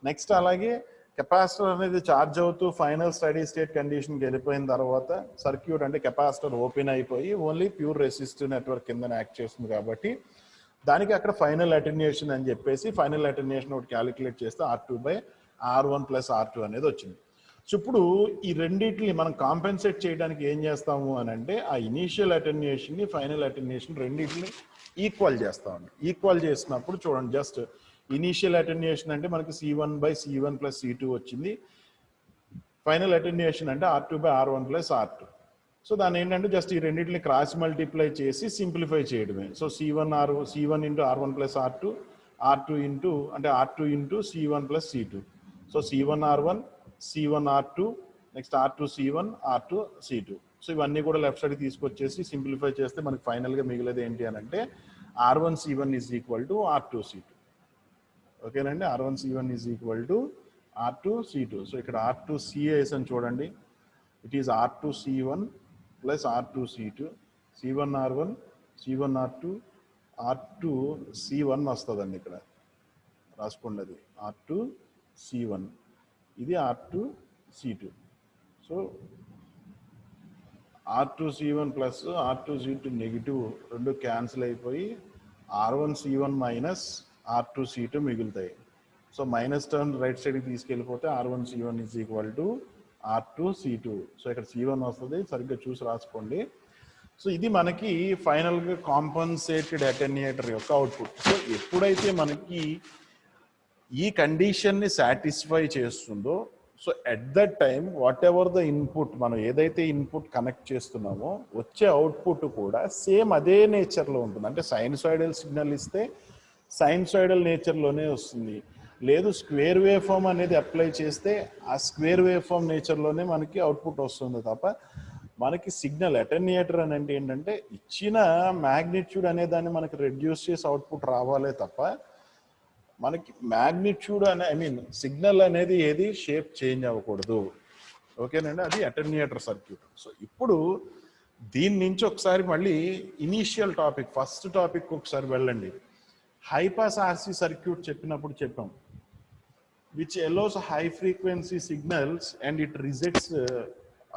Speaker 1: నెక్స్ట్ అలాగే కెపాసిటర్ అనేది ఛార్జ్ అవుతూ ఫైనల్ స్టడీ స్టేట్ కండిషన్కి వెళ్ళిపోయిన తర్వాత సర్క్యూట్ అంటే కెపాసిటర్ ఓపెన్ అయిపోయి ఓన్లీ ప్యూర్ రెసిస్టివ్ నెట్వర్క్ కింద యాక్ట్ చేస్తుంది కాబట్టి దానికి అక్కడ ఫైనల్ అటెన్యుయేషన్ అని చెప్పేసి ఫైనల్ అటెన్యుయేషన్ ఒకటి క్యాలిక్యులేట్ చేస్తే R2 by R1 plus R2 అనేది వచ్చింది. సో ఇప్పుడు ఈ రెండింటిని మనం కాంపెన్సేట్ చేయడానికి ఏం చేస్తాము అని అంటే ఆ ఇనీషియల్ అటెన్యుయేషన్ని ఫైనల్ అటెన్యుయేషన్ రెండింటిని ఈక్వల్ చేస్తామండి. ఈక్వల్ చేసినప్పుడు చూడండి, జస్ట్ ఇనీషియల్ అటెన్యుయేషన్ అంటే మనకి C1 by C1 plus C2 వచ్చింది, ఫైనల్ అటెన్యుయేషన్ అంటే R2 by R1 plus R2. So దాని ఏంటంటే జస్ట్ ఈ రెండింటిని క్రాస్ మల్టిప్లై చేసి సింప్లిఫై చేయడమే. So C1 into R1 plus R2, R2 into అంటే R2 into C1 plus C2. So C1 R1, C1 R2, next R2 C1, R2 C2. So ఇవన్నీ కూడా left side తీసుకొచ్చేసి సింప్లిఫై చేస్తే మనకి ఫైనల్గా మిగిలేదు ఏంటి అని అంటే R1 C1 is equal to R2 C2. ఓకేనండి, R1 C1 is equal to R2 C2. So ఇక్కడ R2 C వేసాను చూడండి, it is R2 C1 plus R2 C2, C1 R1, C1 R2, R2 C1 వస్తుందండి, ఇక్కడ రాసుకోండి, అది R2 C1, ఇది R2 C2. So R2 C1 plus R2 C2 negative రెండు cancel అయిపోయి R1C1 మైనస్ R2C2 మిగులుతాయి. సో మైనస్ టర్మ్ రైట్ సైడ్కి తీసుకెళ్ళిపోతే R1C1 is equal to R2C2. So ఇక్కడ C1 వస్తుంది, సరిగ్గా చూసి రాసుకోండి. సో ఇది మనకి ఫైనల్గా కాంపన్సేటెడ్ అటెన్యూయేటర్ యొక్క అవుట్పుట్. సో ఎప్పుడైతే మనకి ఈ కండిషన్ని సాటిస్ఫై చేస్తుందో, so at that time what ever the input, మనం ఏదైతే ఇన్పుట్ కనెక్ట్ చేస్తున్నామో వచ్చే అవుట్పుట్ కూడా సేమ్ అదే నేచర్లో ఉంటుంది. అంటే సైన్సాయిడల్ సిగ్నల్ ఇస్తే సైన్సాయిడల్ నేచర్లోనే వస్తుంది. లేదు స్క్వేర్ వేవ్ ఫామ్ అనేది అప్లై చేస్తే ఆ స్క్వేర్ వేవ్ ఫామ్ నేచర్లోనే మనకి అవుట్పుట్ వస్తుంది తప్ప మనకి సిగ్నల్ అటెన్యూయేటర్ అని అంటే ఏంటంటే ఇచ్చిన మ్యాగ్నిట్యూడ్ అనే దాన్ని మనకి రెడ్యూస్ చేసి అవుట్పుట్ రావాలే తప్ప మనకి మ్యాగ్నిట్యూడ్ అనే సిగ్నల్ అనేది ఏది షేప్ చేంజ్ అవ్వకూడదు. ఓకేనండి, అది అటెన్యూయేటర్ సర్క్యూట్. సో ఇప్పుడు దీని నుంచి ఒకసారి మళ్ళీ ఇనీషియల్ టాపిక్, ఫస్ట్ టాపిక్ ఒకసారి వెళ్ళండి. హైపాస్ ఆర్సీ సర్క్యూట్ చెప్పినప్పుడు చెప్పాం, which allows high frequency signals and it rejects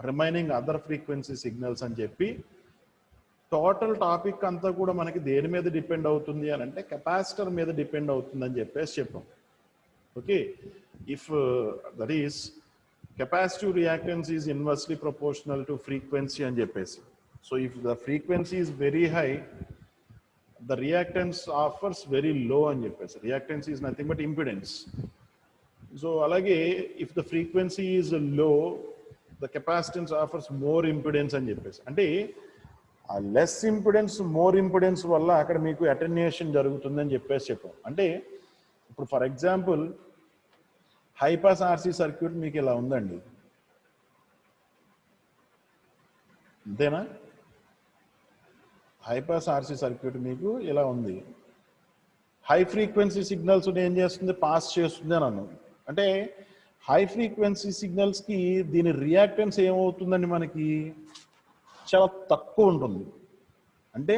Speaker 1: remaining other frequency signals అని చెప్పి టోటల్ టాపిక్ అంతా కూడా మనకి దేని మీద డిపెండ్ అవుతుంది అని అంటే కెపాసిటర్ మీద డిపెండ్ అవుతుంది అని చెప్పేసి చెప్పాం. Okay, if that is capacitive reactance is inversely proportional to frequency అని చెప్పేసి. So if the frequency is very high, the reactance offers very low అని చెప్పేసి. reactance is nothing but impedance. So అలాగే if the frequency is low, the capacitance offers more impedance అని చెప్పేసి. అంటే ఆ less impedance more impedance వల్ల అక్కడ మీకు అటెన్యూయేషన్ జరుగుతుందని చెప్పేసి చెప్పాం. అంటే ఇప్పుడు for example high pass RC circuit మీకు ఇలా ఉందండి, అంతేనా? హైపాస్ ఆర్సీ సర్క్యూట్ మీకు ఇలా ఉంది. హై ఫ్రీక్వెన్సీ సిగ్నల్స్ ఏం చేస్తుంది, పాస్ చేస్తుంది అని అన్నాం. అంటే హై ఫ్రీక్వెన్సీ సిగ్నల్స్కి దీని రియాక్టెన్స్ ఏమవుతుందండి, మనకి చాలా తక్కువ ఉంటుంది. అంటే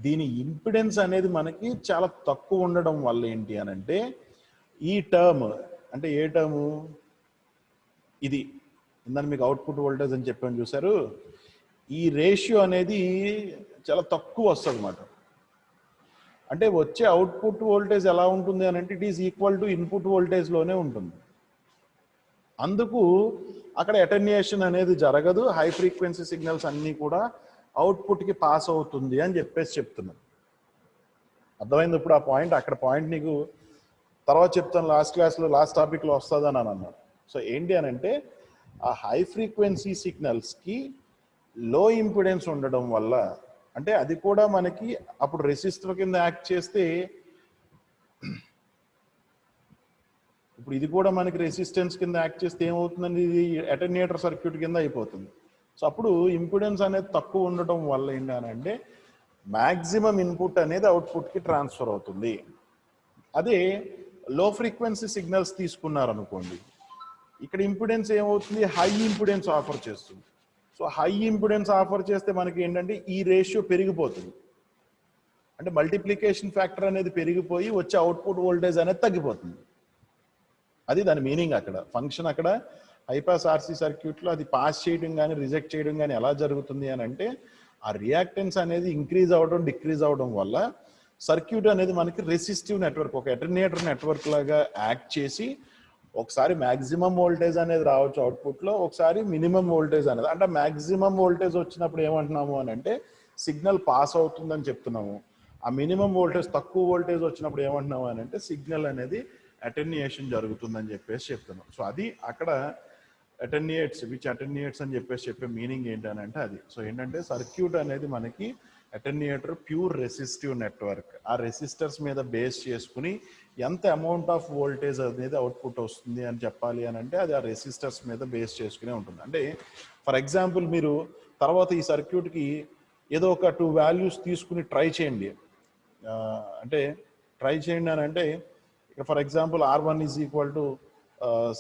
Speaker 1: దీని ఇంపిడెన్స్ అనేది మనకి చాలా తక్కువ ఉండడం వల్ల ఏంటి అని అంటే ఈ టర్మ్, అంటే ఏ టర్ము ఇది, ఇందాక మీకు అవుట్పుట్ వోల్టేజ్ అని చెప్పాను చూసారు, ఈ రేషియో అనేది చాలా తక్కువ వస్తుంది అన్నమాట. అంటే వచ్చే అవుట్పుట్ వోల్టేజ్ ఎలా ఉంటుంది అని అంటే it is equal to input వోల్టేజ్లోనే ఉంటుంది. అందుకు అక్కడ అటెన్యూయేషన్ అనేది జరగదు, హై ఫ్రీక్వెన్సీ సిగ్నల్స్ అన్నీ కూడా అవుట్పుట్కి పాస్ అవుతుంది అని చెప్పేసి చెప్తున్నాను. అర్థమైంది ఇప్పుడు ఆ పాయింట్? అక్కడ పాయింట్ నీకు తర్వాత చెప్తాను, లాస్ట్ క్లాస్లో లాస్ట్ టాపిక్లో వస్తుందని అని అన్నాను. సో ఏంటి అని అంటే ఆ హై ఫ్రీక్వెన్సీ సిగ్నల్స్కి లో ఇంపిడెన్స్ ఉండడం వల్ల, అంటే అది కూడా మనకి అప్పుడు రెసిస్టర్ కింద యాక్ట్ చేస్తే, ఇప్పుడు ఇది కూడా మనకి రెసిస్టెన్స్ కింద యాక్ట్ చేస్తే ఏమవుతుందండి, ఇది అటెన్యూయేటర్ సర్క్యూట్ కింద అయిపోతుంది. సో అప్పుడు ఇంపిడెన్స్ అనేది తక్కువ ఉండటం వల్ల ఏంటంటే మ్యాక్సిమం ఇన్పుట్ అనేది అవుట్పుట్కి ట్రాన్స్ఫర్ అవుతుంది. అదే లో ఫ్రీక్వెన్సీ సిగ్నల్స్ తీసుకున్నారనుకోండి, ఇక్కడ ఇంపిడెన్స్ ఏమవుతుంది, హై ఇంపిడెన్స్ ఆఫర్ చేస్తుంది. సో హై ఇంపిడెన్స్ ఆఫర్ చేస్తే మనకి ఏంటంటే ఈ రేషియో పెరిగిపోతుంది. అంటే మల్టిప్లికేషన్ ఫ్యాక్టర్ అనేది పెరిగిపోయి వచ్చే అవుట్పుట్ వోల్టేజ్ అనేది తగ్గిపోతుంది. అది దాని మీనింగ్. అక్కడ ఫంక్షన్ అక్కడ హైపాస్ ఆర్సీ సర్క్యూట్లో అది పాస్ చేయడం కానీ రిజెక్ట్ చేయడం కానీ ఎలా జరుగుతుంది అని అంటే ఆ రియాక్టెన్స్ అనేది ఇంక్రీజ్ అవ్వడం డిక్రీజ్ అవ్వడం వల్ల సర్క్యూట్ అనేది మనకి రెసిస్టివ్ నెట్వర్క్, ఒక అటెన్యూయేటర్ నెట్వర్క్ లాగా యాక్ట్ చేసి ఒకసారి మ్యాక్సిమం వోల్టేజ్ అనేది రావచ్చు అవుట్పుట్లో, ఒకసారి మినిమం వోల్టేజ్ అనేది. అంటే మ్యాక్సిమం వోల్టేజ్ వచ్చినప్పుడు ఏమంటున్నాము అని అంటే సిగ్నల్ పాస్ అవుతుందని చెప్తున్నాము. ఆ మినిమం వోల్టేజ్, తక్కువ వోల్టేజ్ వచ్చినప్పుడు ఏమంటున్నాము అని అంటే సిగ్నల్ అనేది అటెన్యూయేషన్ జరుగుతుందని చెప్పేసి చెప్తున్నాం. సో అది అక్కడ అటెన్యూయేట్స్, విచ్ అటెన్యూయేట్స్ అని చెప్పేసి చెప్పే మీనింగ్ ఏంటంటే అది. సో ఏంటంటే సర్క్యూట్ అనేది మనకి అటెన్యూయేటర్ ప్యూర్ రెసిస్టివ్ నెట్వర్క్. ఆ రెసిస్టర్స్ మీద బేస్ చేసుకుని ఎంత అమౌంట్ ఆఫ్ వోల్టేజ్ అనేది అవుట్పుట్ వస్తుంది అని చెప్పాలి అని అంటే అది ఆ రెసిస్టర్స్ మీద బేస్ చేసుకునే ఉంటుంది. అంటే ఫర్ ఎగ్జాంపుల్ మీరు తర్వాత ఈ సర్క్యూట్కి ఏదో ఒక 2 వాల్యూస్ తీసుకుని ట్రై చేయండి. అంటే ట్రై చేయండి అని అంటే for example R1 is equal to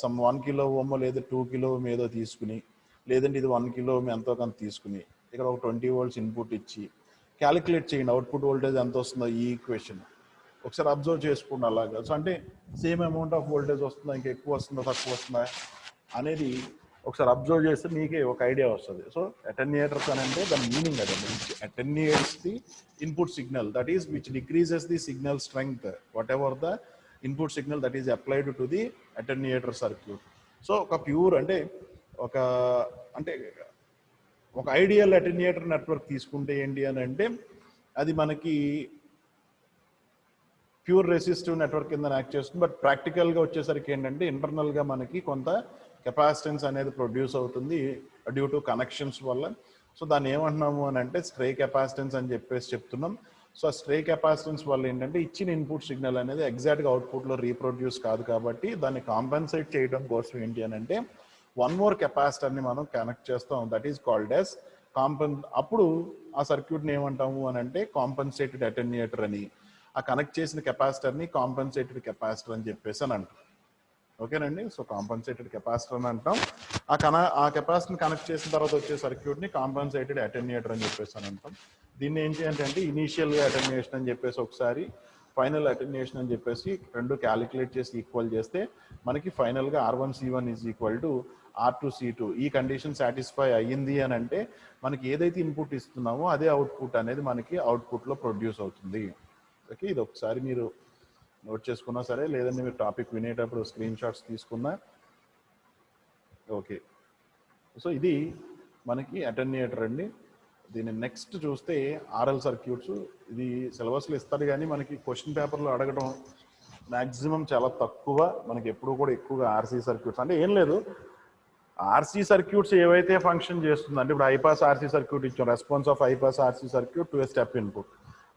Speaker 1: some 1 kilo ohm లేదా 2 కిలో ఓమ్ ఏదో తీసుకుని, లేదంటే ఇది 1 కిలో ఓమ్ ఎంతో కొంత తీసుకుని ఇక్కడ ఒక 20 volts ఇన్పుట్ ఇచ్చి క్యాలిక్యులేట్ చేయండి అవుట్పుట్ వోల్టేజ్ ఎంత వస్తుందో ఈ ఈక్వేషన్ ఒకసారి అబ్జర్వ్ చేసుకోండి అలాగా. సో అంటే సేమ్ అమౌంట్ ఆఫ్ వోల్టేజ్ వస్తుందా, ఇంకా ఎక్కువ వస్తుందా తక్కువ వస్తుందా అనేది ఒకసారి అబ్జర్వ్ చేస్తే మీకే ఒక ఐడియా వస్తుంది. సో అటెన్యూయేటర్స్ అని అంటే దాని మీనింగ్ అదండి, attenuates the input signal that is which decreases the signal strength whatever the input signal that is applied to the attenuator circuit. So ఒక ప్యూర్ అంటే ఒక అంటే ఒక ఐడియల్ అటెన్యూయేటర్ నెట్వర్క్ తీసుకుంటే ఏంటి అని అంటే అది మనకి ప్యూర్ రెసిస్టివ్ నెట్వర్క్ కింద యాక్ట్ చేస్తుంది. బట్ ప్రాక్టికల్గా వచ్చేసరికి ఏంటంటే ఇంటర్నల్గా మనకి కొంత కెపాసిటెన్స్ అనేది ప్రొడ్యూస్ అవుతుంది డ్యూ టు కనెక్షన్స్ వల్ల. సో దాన్ని ఏమంటున్నాము అని అంటే స్ట్రే కెపాసిటెన్స్ అని చెప్పేసి చెప్తున్నాం. సో ఆ స్ట్రే కెపాసిటెన్స్ వల్ల ఏంటంటే ఇచ్చిన ఇన్పుట్ సిగ్నల్ అనేది ఎగ్జాక్ట్గా అవుట్పుట్లో రీప్రొడ్యూస్ కాదు, కాబట్టి దాన్ని కాంపెన్సేట్ చేయడం కోసం ఏంటి అని అంటే వన్ మోర్ కెపాసిటర్ని మనం కనెక్ట్ చేస్తాం, దట్ ఈస్ కాల్డ్ యాజ్ అప్పుడు ఆ సర్క్యూట్ని ఏమంటాము అని అంటే కాంపెన్సేటెడ్ అటెన్యూయేటర్ అని, ఆ కనెక్ట్ చేసిన కెపాసిటర్ని కాంపెన్సేటెడ్ కెపాసిటర్ అని చెప్పేసి అని అంటాం. ఓకేనండి. సో కాంపెన్సేటెడ్ కెపాసిటర్ అని అంటాం. ఆ కెపాసిటర్ని కనెక్ట్ చేసిన తర్వాత వచ్చే సర్క్యూట్ని కాంపెన్సేటెడ్ అటెన్యూయేటర్ అని చెప్పేసి అని అంటాం. దీన్ని ఏంటి అంటే ఇనీషియల్గా అటెన్యూయేషన్ అని చెప్పేసి ఒకసారి, ఫైనల్ అటెన్యూయేషన్ అని చెప్పేసి రెండు క్యాలిక్యులేట్ చేసి ఈక్వల్ చేస్తే మనకి ఫైనల్గా R1C1 is equal to R2C2. ఈ కండిషన్ సాటిస్ఫై అయ్యింది అని అంటే మనకి ఏదైతే ఇన్పుట్ ఇస్తున్నామో అదే అవుట్పుట్ అనేది మనకి అవుట్పుట్లో ప్రొడ్యూస్ అవుతుంది. ఓకే, ఇది ఒకసారి మీరు నోట్ చేసుకున్నా సరే, లేదంటే మీరు టాపిక్ వినేటప్పుడు స్క్రీన్ షాట్స్ తీసుకున్నా ఓకే. సో ఇది మనకి అటెన్యూయేటర్ అండి. దీన్ని నెక్స్ట్ చూస్తే ఆర్ఎల్ సర్క్యూట్స్. ఇది సిలబస్లో ఇస్తారు కానీ మనకి క్వశ్చన్ పేపర్లో అడగడం మ్యాక్సిమం చాలా తక్కువ. మనకి ఎప్పుడు కూడా ఎక్కువగా ఆర్సీ సర్క్యూట్స్ అంటే ఏం లేదు, ఆర్సీ సర్క్యూట్స్ ఏవైతే ఫంక్షన్ చేస్తుందో అంటే ఇప్పుడు హైపాస్ ఆర్సీ సర్క్యూట్ ఇచ్చాం, response of high pass RC circuit to a step input,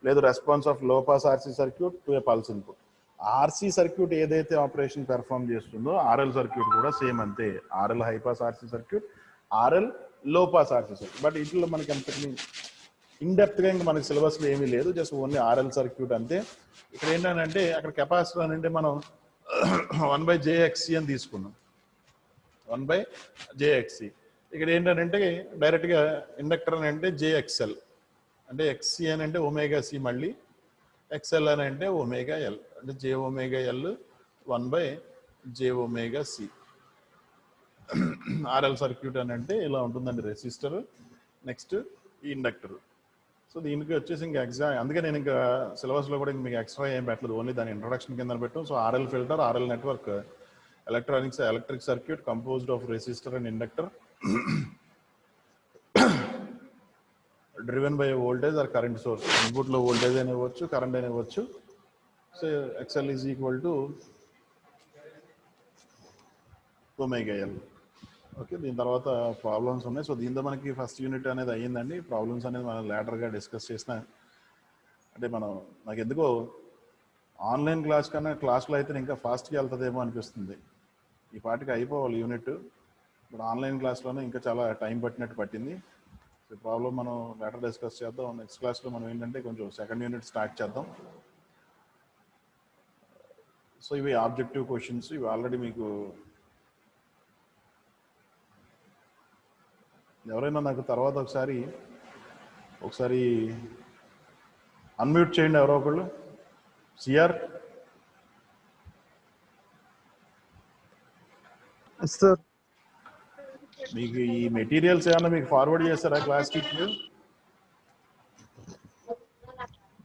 Speaker 1: లేదు response of low pass RC circuit to a pulse input. RC circuit ఏదైతే ఆపరేషన్ పెర్ఫామ్ చేస్తుందో ఆర్ఎల్ సర్క్యూట్ కూడా same అంతే. RL high pass RC circuit, RL low pass RC circuit. But ఇంట్లో మనకి అంతకుని ఇన్డెప్త్గా ఇంకా మనకి సిలబస్లో ఏమీ లేదు, జస్ట్ ఓన్లీ ఆర్ఎల్ సర్క్యూట్ అంతే. ఇక్కడ ఏంటంటే అక్కడ కెపాసిటర్ అని అంటే మనం 1/jXC అని తీసుకున్నాం, 1/jXC. ఇక్కడ ఏంటంటే డైరెక్ట్గా ఇండక్టర్ అని అంటే JXL, అంటే XC అని అంటే ఒమేగా సి, మళ్ళీ XL అని అంటే ఒమేగా ఎల్, అంటే JωL 1/jωC. ఆర్ఎల్ సర్క్యూట్ అని అంటే ఇలా ఉంటుందండి, రెసిస్టర్ నెక్స్ట్ ఇండక్టర్. సో దీనికి వచ్చేసి ఇంకా అందుకే నేను ఇంకా సిలబస్లో కూడా మీకు ఎక్స్ట్రా ఏం పెట్టలేదు, ఓన్లీ దాని ఇంట్రొడక్షన్ కింద పెట్టాం. So RL filter, RL network, electric circuit composed of resistor and inductor driven by voltage or current source. ఇన్పుట్లో వోల్టేజ్ అని ఇవ్వచ్చు, కరెంట్ అని ఇవ్వచ్చు. So XL is equal to ωL. Okay, దీని తర్వాత ప్రాబ్లమ్స్ ఉన్నాయి. సో దీంతో మనకి ఫస్ట్ యూనిట్ అనేది అయ్యిందండి. ప్రాబ్లమ్స్ అనేది మనం లేటర్గా డిస్కస్ చేసిన అంటే నాకు ఎందుకో ఆన్లైన్ క్లాస్ కన్నా క్లాస్లో అయితే ఇంకా ఫాస్ట్గా వెళ్తుందేమో అనిపిస్తుంది. ఈ పాటికి అయిపోవాలి యూనిట్, ఇప్పుడు ఆన్లైన్ క్లాస్లోనే ఇంకా చాలా టైం పట్టింది. సో ప్రాబ్లం మనం లేటర్ డిస్కస్ చేద్దాం. నెక్స్ట్ క్లాస్లో మనం ఏంటంటే కొంచెం సెకండ్ యూనిట్ స్టార్ట్ చేద్దాం. సో ఇవి ఆబ్జెక్టివ్ క్వశ్చన్స్, ఇవి ఆల్రెడీ మీకు ఎవరైనా నాకు తర్వాత ఒకసారి అన్మ్యూట్ చేయండి ఎవరో ఒకళ్ళు. సిఆర్
Speaker 2: సార్,
Speaker 1: మీకు ఈ మెటీరియల్స్ ఏమైనా మీకు ఫార్వర్డ్ చేస్తారా క్లాస్ టీచర్?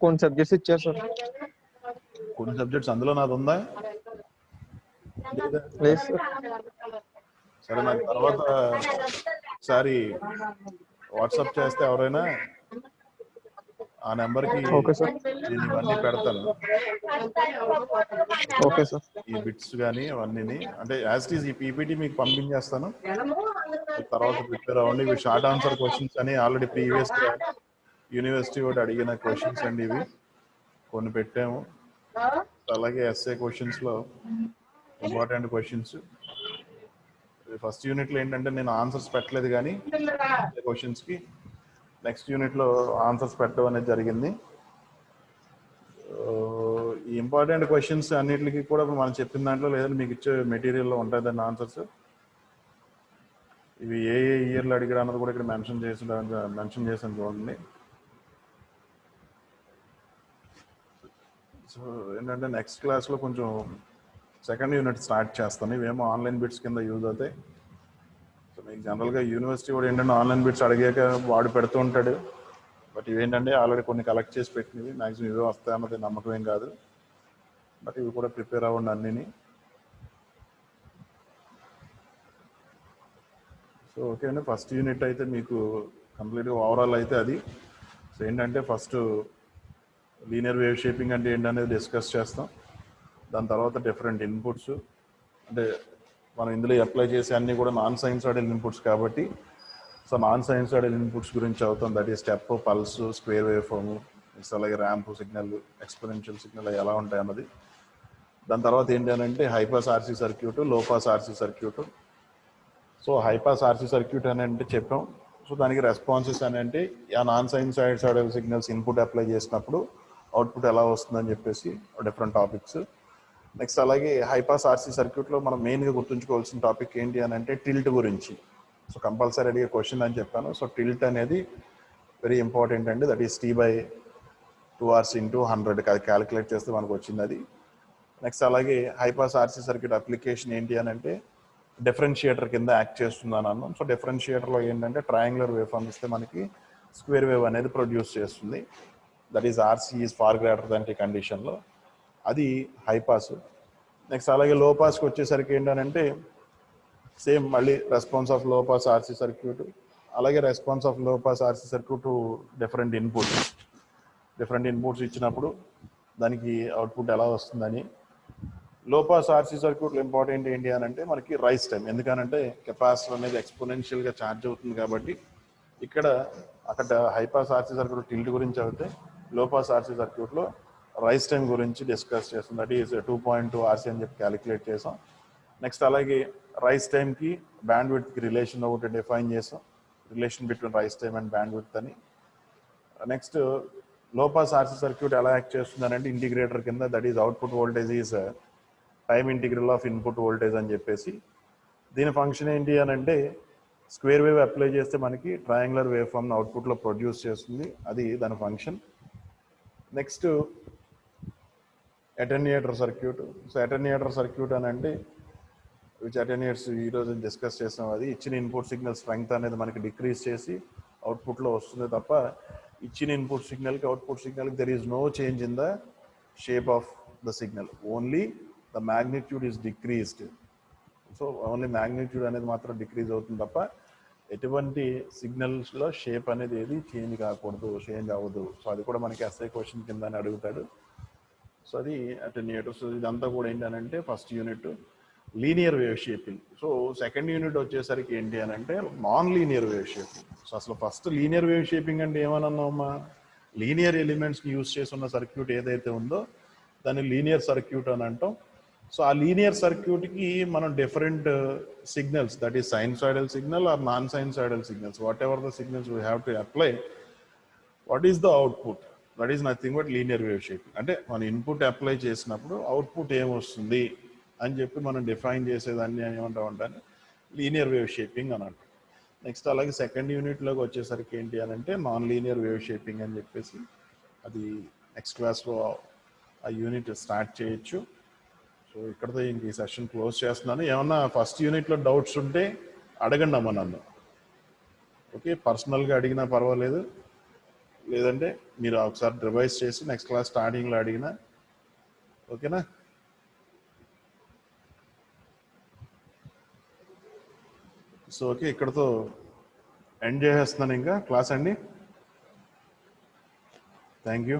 Speaker 2: కొన్ని సబ్జెక్ట్స్ ఇచ్చారు సార్.
Speaker 1: కొన్ని సబ్జెక్ట్స్ అందులో నాది ఉందా?
Speaker 2: లేదు సార్.
Speaker 1: సరే, నాకు తర్వాత ఒకసారి వాట్సాప్ చేస్తే ఎవరైనా ఆ నెంబర్కి నేను ఇవన్నీ పెడతాను.
Speaker 2: Okay sir.
Speaker 1: ఈ బిట్స్ కానీ అవన్నీ అంటే యాజ్ ఇట్ ఈస్ ఈ పీపీటీ మీకు పంపించేస్తాను. తర్వాత ప్రిపేర్ అవ్వండి. ఇవి షార్ట్ ఆన్సర్ క్వశ్చన్స్ అని ఆల్రెడీ ప్రీవియస్గా యూనివర్సిటీ ఒకటి అడిగిన క్వశ్చన్స్ అండి, ఇవి కొన్ని పెట్టాము. అలాగే ఎస్ఏ క్వశ్చన్స్లో ఇంపార్టెంట్ క్వశ్చన్స్. ఫస్ట్ యూనిట్లో ఏంటంటే నేను ఆన్సర్స్ పెట్టలేదు, కానీ క్వశ్చన్స్కి నెక్స్ట్ యూనిట్లో ఆన్సర్స్ పెట్టడం అనేది జరిగింది. ఈ ఇంపార్టెంట్ క్వశ్చన్స్ అన్నిటికీ కూడా మనం చెప్పిన దాంట్లో లేదంటే మీకు ఇచ్చే మెటీరియల్లో ఉంటుందండి ఆన్సర్స్. ఇవి ఏ ఇయర్లో అడిగారు అన్నది కూడా ఇక్కడ మెన్షన్ చేసాను చూడండి. సో ఏంటంటే నెక్స్ట్ క్లాస్లో కొంచెం సెకండ్ యూనిట్ స్టార్ట్ చేస్తాను. ఇవేమో ఆన్లైన్ బిట్స్ కింద యూజ్ అవుతాయి. సో మీకు జనరల్గా యూనివర్సిటీ కూడా ఏంటంటే ఆన్లైన్ బిట్స్ అడిగాక వాడు పెడుతూ ఉంటాడు. బట్ ఇవేంటంటే ఆల్రెడీ కొన్ని కలెక్ట్ చేసి పెట్టినవి, మ్యాక్సిమం ఇవే వస్తాయన్నది నమ్మకం ఏం కాదు. బట్ ఇవి కూడా ప్రిపేర్ అవ్వండి అన్నిని. సో ఓకే అండి, ఫస్ట్ యూనిట్ అయితే మీకు కంప్లీట్గా ఓవరాల్ అయితే అది. సో ఏంటంటే ఫస్ట్ లీనియర్ వేవ్ షేపింగ్ అంటే ఏంటనేది డిస్కస్ చేస్తాం. దాని తర్వాత డిఫరెంట్ ఇన్పుట్స్, అంటే మనం ఇందులో అప్లై చేసే అన్నీ కూడా నాన్ సైన్సాయిడల్ ఇన్పుట్స్ కాబట్టి, సో నాన్ సైన్సాయిడల్ ఇన్పుట్స్ గురించి అవుతాం. దట్ ఈ step, pulse, square wave form, అలాగే ర్యాంప్ సిగ్నల్, ఎక్స్పోనెన్షియల్ సిగ్నల్ ఎలా ఉంటాయి అన్నది. దాని తర్వాత ఏంటి అని అంటే high pass RC circuit, low pass RC circuit. So high pass RC circuit అని అంటే చెప్పాం. సో దానికి రెస్పాన్సెస్ అని అంటే ఆ non sinusoidal signals input apply చేసినప్పుడు అవుట్పుట్ ఎలా వస్తుందని చెప్పేసి డిఫరెంట్ టాపిక్స్. నెక్స్ట్ అలాగే హైపాస్ ఆర్సీ సర్క్యూట్లో మనం మెయిన్గా గుర్తుంచుకోవాల్సిన టాపిక్ ఏంటి అని అంటే టిల్ట్ గురించి. సో కంపల్సరీ అడిగే క్వశ్చన్ అని చెప్పాను. సో టిల్ట్ అనేది వెరీ ఇంపార్టెంట్ అండి. దట్ ఈస్ T/2R × 100 అది క్యాలిక్యులేట్ చేస్తే మనకు వచ్చింది అది. నెక్స్ట్ అలాగే హైపాస్ ఆర్సీ సర్క్యూట్ అప్లికేషన్ ఏంటి అని అంటే డిఫరెన్షియేటర్ కింద యాక్ట్ చేస్తుందని అన్నాం. సో డిఫరెన్షియేటర్లో ఏంటంటే ట్రయాంగులర్ వేవ్ ఫామ్ ఇస్తే మనకి స్క్వేర్ వేవ్ అనేది ప్రొడ్యూస్ చేస్తుంది. That is RC is far greater than T కండిషన్లో, అది హైపాస్. నెక్స్ట్ అలాగే లో పాస్కి వచ్చేసరికి ఏంటంటే సేమ్ మళ్ళీ response of low pass RC circuit, అలాగే response of low pass RC circuit different inputs ఇచ్చినప్పుడు దానికి అవుట్పుట్ ఎలా వస్తుందని. లో పాస్ ఆర్సీ సర్క్యూట్లో ఇంపార్టెంట్ ఏంటి అని అంటే మనకి రైస్ టైం. ఎందుకనంటే కెపాసిటర్ అనేది ఎక్స్పోనెన్షియల్గా ఛార్జ్ అవుతుంది కాబట్టి ఇక్కడ అక్కడ హైపాస్ ఆర్సీ సర్క్యూట్ టిల్ట్ గురించి అయితే లో పాస్ ఆర్సీ సర్క్యూట్లో రైస్ టైం గురించి డిస్కస్ చేస్తాం. దట్ ఈస్ 2.2 ఆర్సీ అని చెప్పి క్యాలిక్యులేట్ చేసాం. నెక్స్ట్ అలాగే రైస్ టైంకి బ్యాండ్ విడ్త్కి రిలేషన్ ఒకటి డిఫైన్ చేసాం, relation between rise time and band width అని. నెక్స్ట్ లో పాస్ ఆర్సీ సర్క్యూట్ ఎలా యాక్ట్ చేస్తుంది అంటే ఇంటిగ్రేటర్ కింద. That is output voltage is time integral of input voltage అని చెప్పేసి. దీని ఫంక్షన్ ఏంటి అని అంటే స్క్వేర్ వేవ్ అప్లై చేస్తే మనకి ట్రయాంగులర్ వేవ్ ఫామ్ని అవుట్పుట్లో ప్రొడ్యూస్ చేస్తుంది, అది దాని function. Next attenuator circuit. So attenuator circuit అని అంటే విచ్ అటెన్యూయేట్స్ ఈరోజు డిస్కస్ చేసాం. అది ఇచ్చిన ఇన్పుట్ సిగ్నల్ స్ట్రెంగ్త్ అనేది మనకి డిక్రీజ్ చేసి అవుట్పుట్లో వస్తుంది తప్ప ఇచ్చిన ఇన్పుట్ సిగ్నల్కి అవుట్పుట్ సిగ్నల్కి there is no change in the shape of the signal, only the magnitude is decreased. So only magnitude అనేది మాత్రం డిక్రీజ్ అవుతుంది తప్ప ఎటువంటి సిగ్నల్స్లో షేప్ అనేది ఏది చేంజ్ అవ్వదు. సో అది కూడా మనకి ఎస్ఐ క్వశ్చన్ కింద అడుగుతాడు. సో అది అటెన్యూయేటర్. సో ఇదంతా కూడా ఏంటంటే first unit linear wave shaping. So second unit వచ్చేసరికి ఏంటి అని అంటే non linear wave shaping. So అసలు ఫస్ట్ లీనియర్ వేవ్ షేపింగ్ అంటే ఏమన్నామా, లీనియర్ ఎలిమెంట్స్ని యూజ్ చేసి ఉన్న సర్క్యూట్ ఏదైతే ఉందో దాన్ని లీనియర్ సర్క్యూట్ అని అంటాం. సో ఆ లీనియర్ సర్క్యూట్కి మనం different signals, that is sinusoidal signal are non sinusoidal signals, what ever the signals we have to apply, what is the output, that is nothing but linear wave shaping. అంటే మన input apply చేసినప్పుడు output ఏమొస్తుంది అని చెప్పి మనం define చేసేదాన్ని ఏమంటామంటే linear wave shaping అని అంటాం. నెక్స్ట్ అలాగే సెకండ్ యూనిట్లోకి వచ్చేసరికి ఏంటి అని అంటే నాన్ లీనియర్ వేవ్ షేపింగ్ అని చెప్పేసి, అది నెక్స్ట్ క్లాస్లో ఆ యూనిట్ స్టార్ట్ చేయొచ్చు. సో ఇక్కడతో ఇంక ఈ సెషన్ క్లోజ్ చేస్తున్నాను. ఏమన్నా ఫస్ట్ యూనిట్లో డౌట్స్ ఉంటే అడగండి అమ్మ నన్ను. ఓకే, పర్సనల్గా అడిగినా పర్వాలేదు, లేదంటే మీరు ఒకసారి రివైజ్ చేసి నెక్స్ట్ క్లాస్ స్టార్టింగ్లో అడిగినా ఓకేనా. సో ఓకే, ఇక్కడతో ఎండ్ చేసేస్తున్నాను ఇంకా క్లాస్ అండి. Thank you.